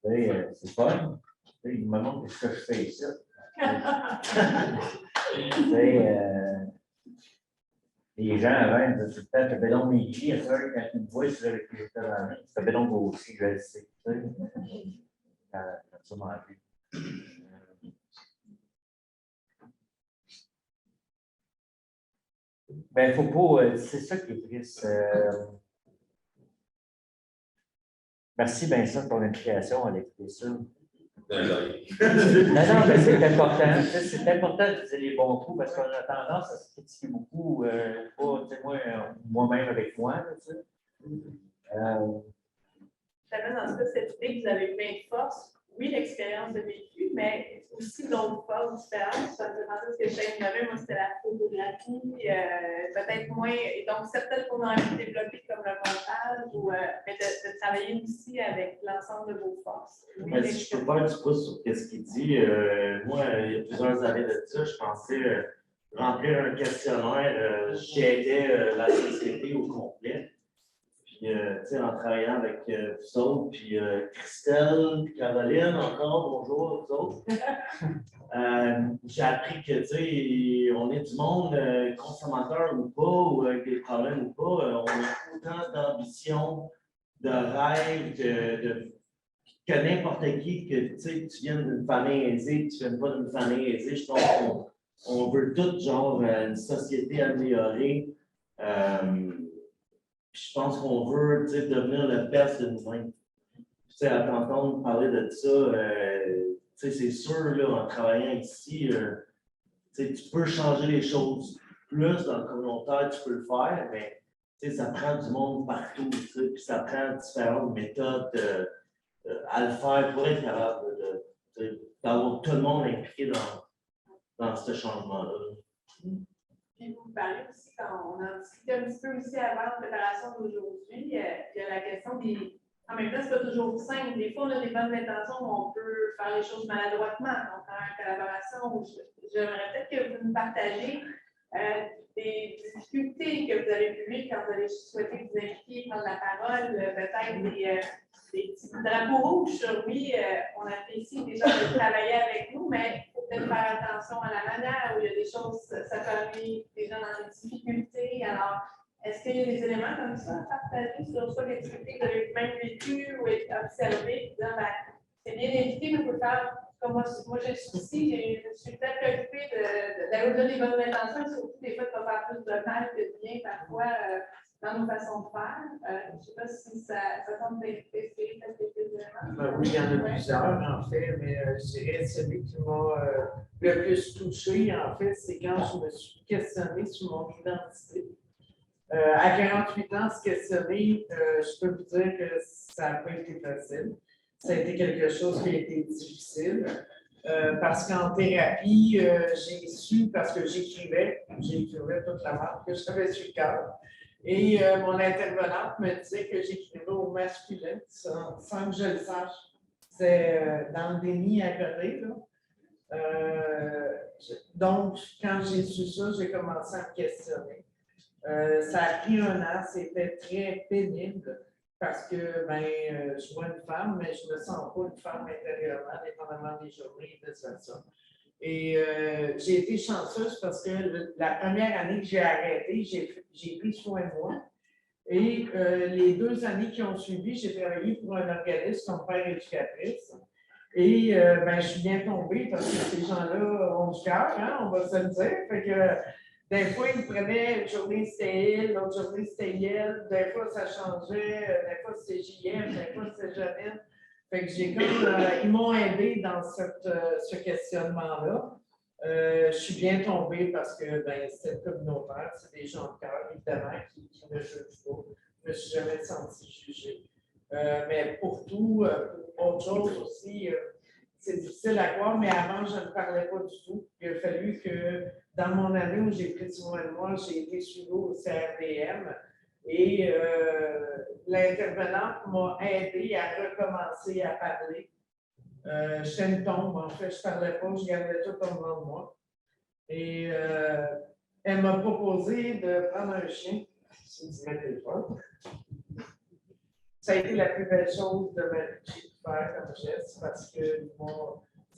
C'est fun. Ils me demandent ce que je fais ici. Les gens avant, ils disaient tout le temps, tu fais donc mes pieds, quand ils me voient, c'est avec les restaurants, tu fais donc vous aussi, je le sais. Ça m'a appris. Ben, il ne faut pas, c'est ça qui est triste. Merci Vincent pour l'implication à l'écouter ça. Non, mais c'est important. C'est important de dire les bons coups parce qu'on a tendance à se critiquer beaucoup, moi-même avec moi. J'avais dans ce cas cette idée que vous avez plein de forces. Oui, l'expérience de vécu, mais aussi d'autres forces différentes. Ça me demandait ce que j'aime nommer, moi, c'était la photographie, peut-être moins, et donc certaines qu'on a envie de développer comme le montage, mais de travailler aussi avec l'ensemble de vos forces. Oui, mais si je peux faire du pouce sur ce qu'il dit, moi, il y a plusieurs années de ça, je pensais remplir un questionnaire, j'aidais la société au complet. En travaillant avec vous autres, puis Christelle, puis Caroline, encore, bonjour, vous autres. J'ai appris que, on est du monde consommateur ou pas, ou avec des problèmes ou pas, on a autant d'ambition, de rêve, que n'importe qui, que tu viens d'une famille aisée, tu ne viens pas d'une famille aisée. Je pense qu'on veut tout, genre, une société améliorée. Je pense qu'on veut devenir le best de nous-mêmes. À t'entendre parler de ça, c'est sûr, là, en travaillant ici, tu peux changer les choses plus dans le communautaire, tu peux le faire, mais ça prend du monde partout, puis ça prend différentes méthodes à le faire pour être capable d'avoir tout le monde impliqué dans ce changement-là. Puis vous parlez aussi, quand on en discutait un petit peu aussi avant la préparation d'aujourd'hui, il y a la question des. En même temps, c'est pas toujours simple. Des fois, on a des bonnes intentions où on peut faire les choses maladroitement. On travaille en collaboration. J'aimerais peut-être que vous nous partagez des difficultés que vous avez pu vivre quand vous avez souhaité vous impliquer, prendre la parole, peut-être des petits drapeaux rouges sur oui, on apprécie déjà de travailler avec nous, mais il faut peut-être faire attention à la manière où il y a des choses, ça peut arriver des gens dans des difficultés. Alors, est-ce qu'il y a des éléments comme ça à partager sur soit des difficultés que vous avez même vécues ou observées, disant, c'est bien évité, mais il faut faire comme moi j'ai le souci, je suis peut-être préoccupée d'aller au-delà des bonnes intentions, surtout des fois de ne pas faire plus de mal que de bien parfois dans nos façons de faire. Je ne sais pas si ça semble d'expliquer quelques éléments. Oui, il y en a plusieurs, en fait, mais je dirais celui qui m'a le plus touché, en fait, c'est quand je me suis questionnée sur mon identité. À 48 ans, se questionner, je peux vous dire que ça n'a pas été facile. Ça a été quelque chose qui a été difficile. Parce qu'en thérapie, j'ai su, parce que j'écrivais toute la marque que j'avais sur le cœur. Et mon intervenante me disait que j'écrivais au masculin, sans que je le sache. C'est dans le déni à côté, là. Donc, quand j'ai su ça, j'ai commencé à me questionner. Ça a pris un an, c'était très pénible parce que je vois une femme, mais je ne me sens pas une femme intérieurement, dépendamment des journées et de ça. Et j'ai été chanceuse parce que la première année que j'ai arrêté, j'ai pris soin de moi. Et les 2 années qui ont suivi, j'ai travaillé pour un organisme comme père éducatrice. Et ben, je suis bien tombée parce que ces gens-là ont du cœur, hein, on va se le dire. Fait que des fois, ils me prenaient une journée c'était elle, l'autre journée c'était elle, des fois ça changeait, des fois c'était JM, des fois c'était Jeannette. Fait que j'ai comme ils m'ont aidé dans ce questionnement-là. Je suis bien tombée parce que ben, c'est communautaire, c'est des gens de cœur, évidemment, qui ne jugent pas. Je ne me suis jamais sentie jugée. Mais pour tout, pour autre chose aussi, c'est difficile à croire, mais avant, je ne parlais pas du tout. Il a fallu que, dans mon année où j'ai pris soin de moi, j'ai été suivie au CRDM et l'intervenante m'a aidé à recommencer à parler. J'étais une tombe, en fait, je ne parlais pas, je gardais tout en devant de moi. Et elle m'a proposé de prendre un chien. C'est une téléphone. Ça a été la plus belle chose de ma vie que j'ai pu faire comme geste parce que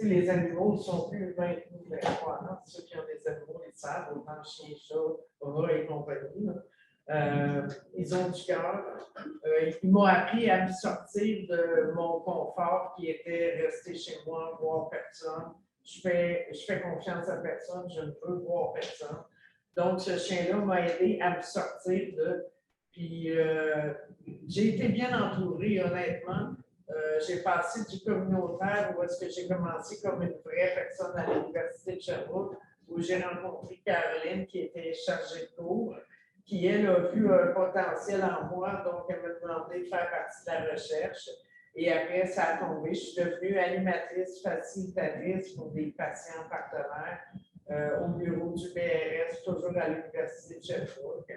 les animaux sont plus humains que nous, hein. Ceux qui ont des animaux, ils savent, autant chien, chat, rats et compagnie. Ils ont du cœur. Ils m'ont appris à me sortir de mon confort qui était rester chez moi, voir personne. Je fais confiance à personne, je ne peux voir personne. Donc, ce chien-là m'a aidé à me sortir de. Puis, j'ai été bien entourée, honnêtement. J'ai passé du communautaire où est-ce que j'ai commencé comme une vraie personne à l'Université de Sherbrooke, où j'ai rencontré Caroline qui était chargée de cours, qui, elle, a vu un potentiel en moi, donc elle m'a demandé de faire partie de la recherche. Et après, ça a tombé. Je suis devenue animatrice, facilitatrice pour des patients partenaires au bureau du BRS, toujours à l'Université de Sherbrooke.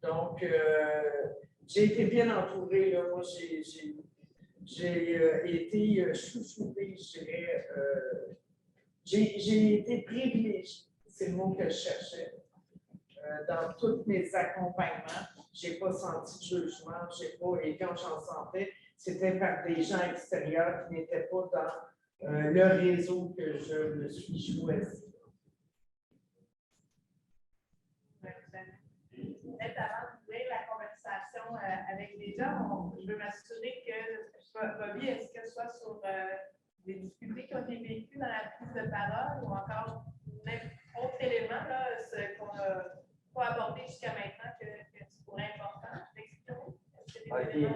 Donc, j'ai été bien entourée. Là. Moi, j'ai été chouchoutée, je dirais. J'ai été privilégiée, c'est le mot que je cherchais. Dans tous mes accompagnements, je n'ai pas senti de jugement, et quand j'en sentais, c'était par des gens extérieurs qui n'étaient pas dans le réseau que je me suis choisi. Peut-être avant d'ouvrir la conversation avec les gens, je veux m'assurer que Bobby, est-ce que ce soit sur les difficultés qui ont été vécues dans la prise de parole ou encore même autre élément qu'on n'a pas abordé jusqu'à maintenant que tu pourrais important d'expliquer?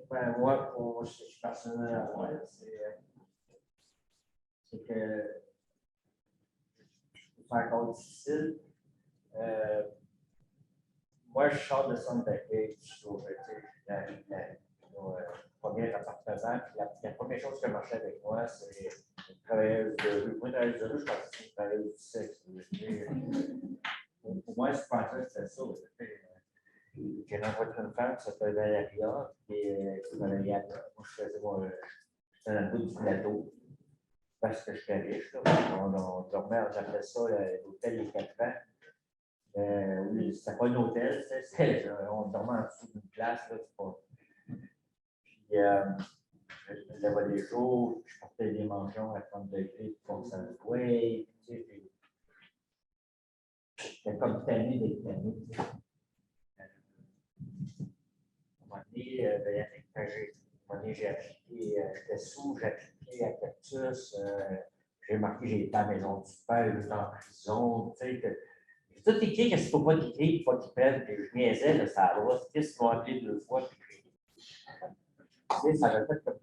Ben, moi, je suis personnel à moi, c'est que c'est encore difficile. Moi, je sors de centre d'accueil, je trouve, premier appartement. La première chose qui a marché avec moi, c'est une travailleuse de rue. Moi, travailleuse de rue, je pense que c'est une travailleuse du sexe. Pour moi, je pensais que c'était ça. J'ai rencontré une femme qui s'appelle Valéria, qui travaillait à moi, j'étais dans le bout du plateau parce que j'étais riche. On dormait, on appelait ça l'hôtel des 4 ans. Oui, c'était pas un hôtel, on dormait en dessous d'une place. Là, puis, je lavais les jours, je portais des manchons à 30 degrés pour que ça me voie. J'étais comme tanné d'être tanné. À un moment donné, j'ai appliqué, j'étais sous, j'ai appliqué à Cactus, j'ai marqué, j'ai été à la maison du père, j'étais en prison, tu sais. J'ai tout écrit, qu'est-ce qu'il ne faut pas t'écrire, il faut qu'il prenne, puis je niaisais, là, ça va, c'est ce qu'ils m'ont appelé 2 fois, puis tu sais, ça m'a fait comme,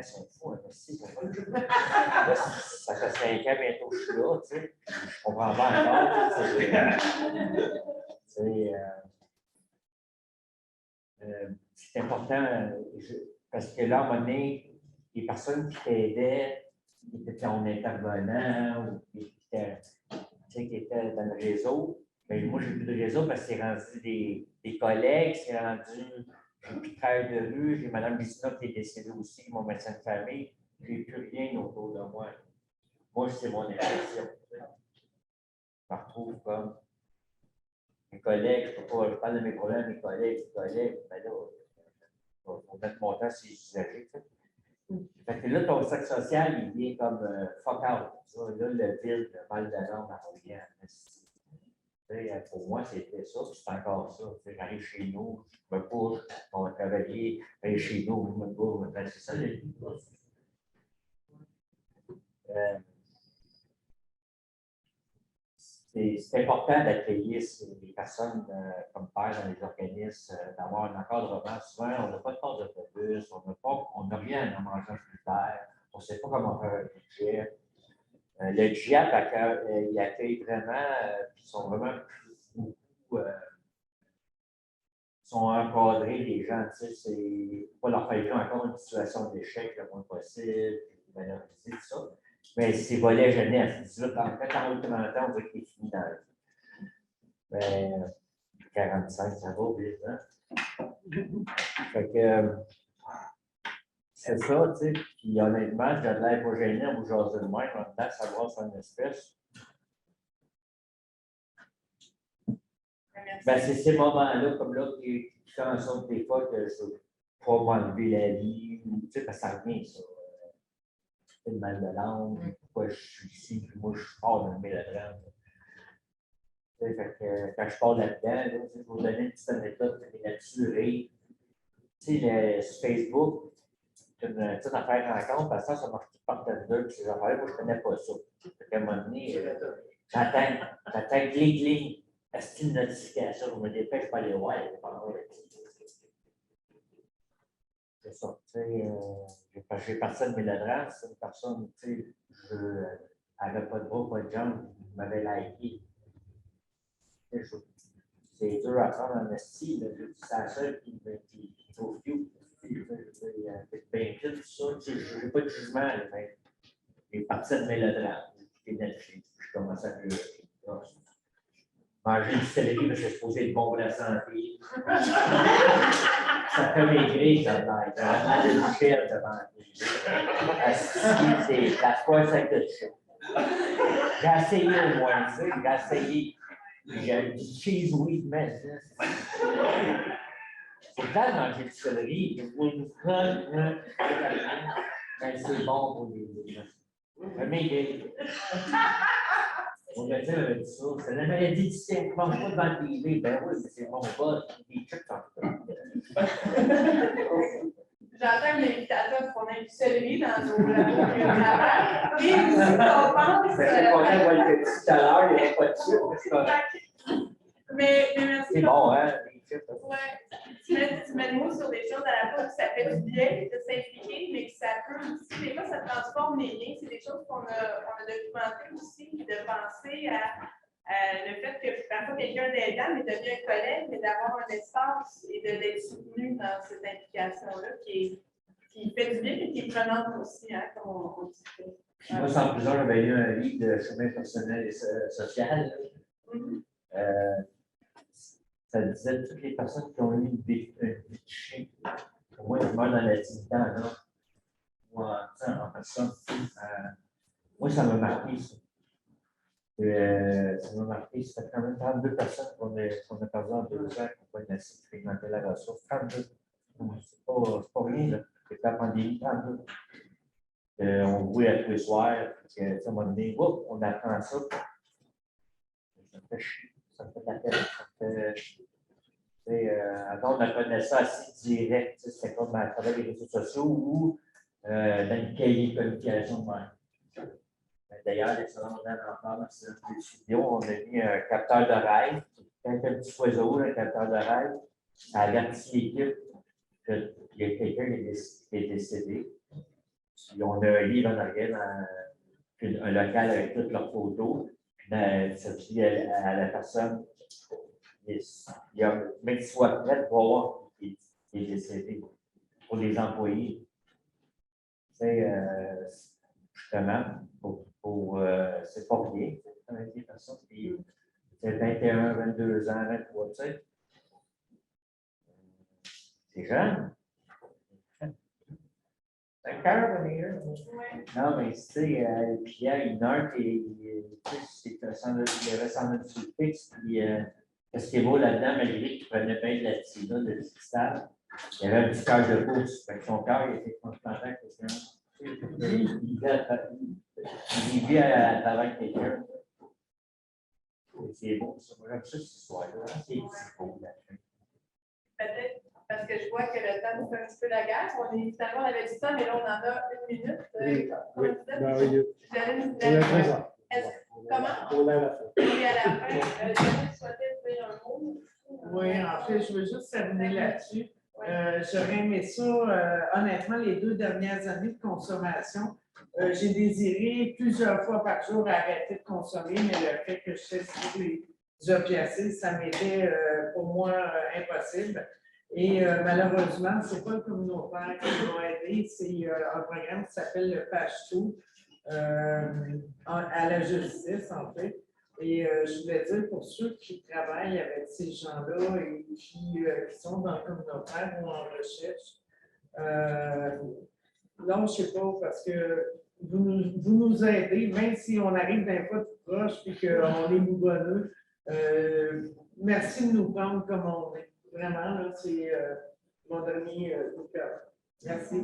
c'est un fou, merci. Là, ça fait 5 ans bientôt que je suis là, tu sais, je comprends pas encore, c'est important, parce que là, à un moment donné, les personnes qui t'aidaient, qui étaient ton intervenant, ou qui étaient dans le réseau, mais moi, j'ai plus de réseau parce que c'est rendu des collègues, c'est rendu, j'ai plus de travail de rue, j'ai Mme Bissina qui est décédée aussi, mon médecin de famille, j'ai plus rien autour de moi. Moi, c'est mon impression. Je me retrouve comme mes collègues, je parle de mes problèmes, mes collègues, ben là, on va mettre mon temps sur les usagers. Fait que là, ton sac social, il vient comme fuck out. Là, le vide, le mal de l'âme, revient. Pour moi, c'était ça, c'est encore ça. J'arrive chez nous, je me couche, on va travailler, j'arrive chez nous, je me couche. C'est ça, les c'est important d'accueillir les personnes comme père dans les organismes, d'avoir un encadrement. Souvent, on n'a pas de porte d'autobus, on n'a rien à manger plus tard, on ne sait pas comment faire un budget. Le GIAP, il accueille vraiment, ils sont vraiment beaucoup, sont encadrés, les gens, tu sais, c'est pas leur faire vivre encore une situation d'échec le moins possible, valoriser tout ça. Mais c'est volet jeunesse. En fait, en haut de 30 ans, on dirait qu'il est fini dans la vie. Mais 45, ça va vite, hein? Fait que c'est ça, tu sais. Puis honnêtement, j'ai de l'air pas gêné à vous jaser de même, en même temps, savoir son espèce. Ben, c'est ces moments-là, comme là, qui font en sorte des fois que je ne veux pas m'enlever la vie, tu sais, parce que ça revient, ça. Le mal de langue, pourquoi je suis ici, puis moi, je pars dans le mélodrame. Fait que quand je pars là-dedans, là, je vais vous donner une petite anecdote là-dessus. Tu sais, sur Facebook, c'est une petite affaire rencontre, parce que ça marche tout par Tinder, puis ces affaires-là, moi, je ne connais pas ça. Fait qu'à un moment donné, j'attends cling, est-ce qu'il y a une notification? Je me dépêche pas aller voir. C'est ça, tu sais, j'ai parti de mélodrame, c'est une personne, tu sais, elle n'avait pas de bras, pas de jambes, elle m'avait liké. C'est dur à prendre en esti, c'est la seule qui trouve cute. C'est bien cute, tout ça, tu sais, je n'ai pas de jugement, mais j'ai parti de mélodrame, j'ai Netflix, je commence à pleurer. Manger du céleri, parce que c'est supposé être bon pour la santé. Ça fait maigrir, ça l'air. J'avais mangé du chèvre devant. C'est la fois, ça que j'ai essayé au moins, tu sais, j'ai essayé. J'ai du cheese wheat mess. C'est clair de manger du céleri. Mais c'est bon pour les gens. Maigrir. On va dire avec ça, c'est la maladie du siècle, ne mange pas devant le TV. Ben oui, mais c'est mon boss, il check en tout. J'entends l'invitation qu'on a du céleri dans nos travail. Et aussi qu'on pense. C'est content de voir le petit tout à l'heure, il n'y a pas de sucre. Mais merci. C'est bon, hein? Ouais. Tu mets le mot sur des choses à la fois que ça fait du bien de s'impliquer, mais que ça peut aussi, des fois, ça transforme les liens. C'est des choses qu'on a documentées aussi, de penser à le fait que parfois quelqu'un d'aidant, mais devient un collègue, mais d'avoir un espace et d'être soutenu dans cette implication-là qui fait du bien et qui est prenante aussi, hein, comme on dit. Moi, sans prison, j'avais lu un livre de chemin personnel et social. Ça disait toutes les personnes qui ont eu une vie de chien, au moins ils meurent dans la dignité ou en personne. Moi, ça m'a marqué ça. Ça m'a marqué. Ça fait quand même 32 personnes qu'on a perdu en 2 ans qu'on va essayer de fragmenter la ressource. 32. C'est pas rien, là. C'est la pandémie, 32. On roule à tous les soirs, puis à un moment donné, on apprend ça. Ça me fait chier. Ça me fait de la peine. Avant, on apprenait ça assez direct. C'était comme à travers les réseaux sociaux ou dans une cahier de communication de même. D'ailleurs, l'excellent modèle en parle dans cette vidéo, on a mis un capteur de rêve. Quand il y a un petit oiseau, un capteur de rêve, ça avertit l'équipe qu'il y a quelqu'un qui est décédé. Puis on a un livre en arrière, un local avec toutes leurs photos. Puis ça dit à la personne, même qu'il soit prêt pour voir qu'il est décédé pour les employés. Justement, c'est pas rien avec les personnes qui ont 21, 22 ans, 23, tu sais. C'est jeune. C'est un cœur, non, mais tu sais, Pierre, il meurt et c'est un centre de fixe. Puis, qu'est-ce qui est beau là-dedans, malgré qu'il prenait bien de la tina, de cristal, il y avait un petit cœur de pouce. Son cœur, il était content avec quelqu'un. Il vit à travers quelqu'un. C'est beau, ça. Moi, j'aime ça, cette histoire-là. C'est beau, là. Peut-être parce que je vois que le temps nous fait un petit peu la guerre. Finalement, on avait dit ça, mais là, on en a 1 minute. Oui. Comment Comment? On est à la fin. On est à la fin. Je souhaitais dire un mot. Oui, en fait, je veux juste terminer là-dessus. J'aurais aimé ça, honnêtement, les 2 dernières années de consommation. J'ai désiré plusieurs fois par jour arrêter de consommer, mais le fait que je cesse les opiacés, ça m'était pour moi impossible. Et malheureusement, ce n'est pas le communautaire qui m'a aidé, c'est un programme qui s'appelle le PACHTO à la justice, en fait. Et je voulais dire pour ceux qui travaillent avec ces gens-là et qui sont dans le communautaire ou en recherche, non, je ne sais pas, parce que vous nous aidez, même si on arrive d'un fois tout proche et qu'on est bougonneux. Merci de nous prendre comme on est. Vraiment, là, c'est mon dernier coup de cœur. Merci.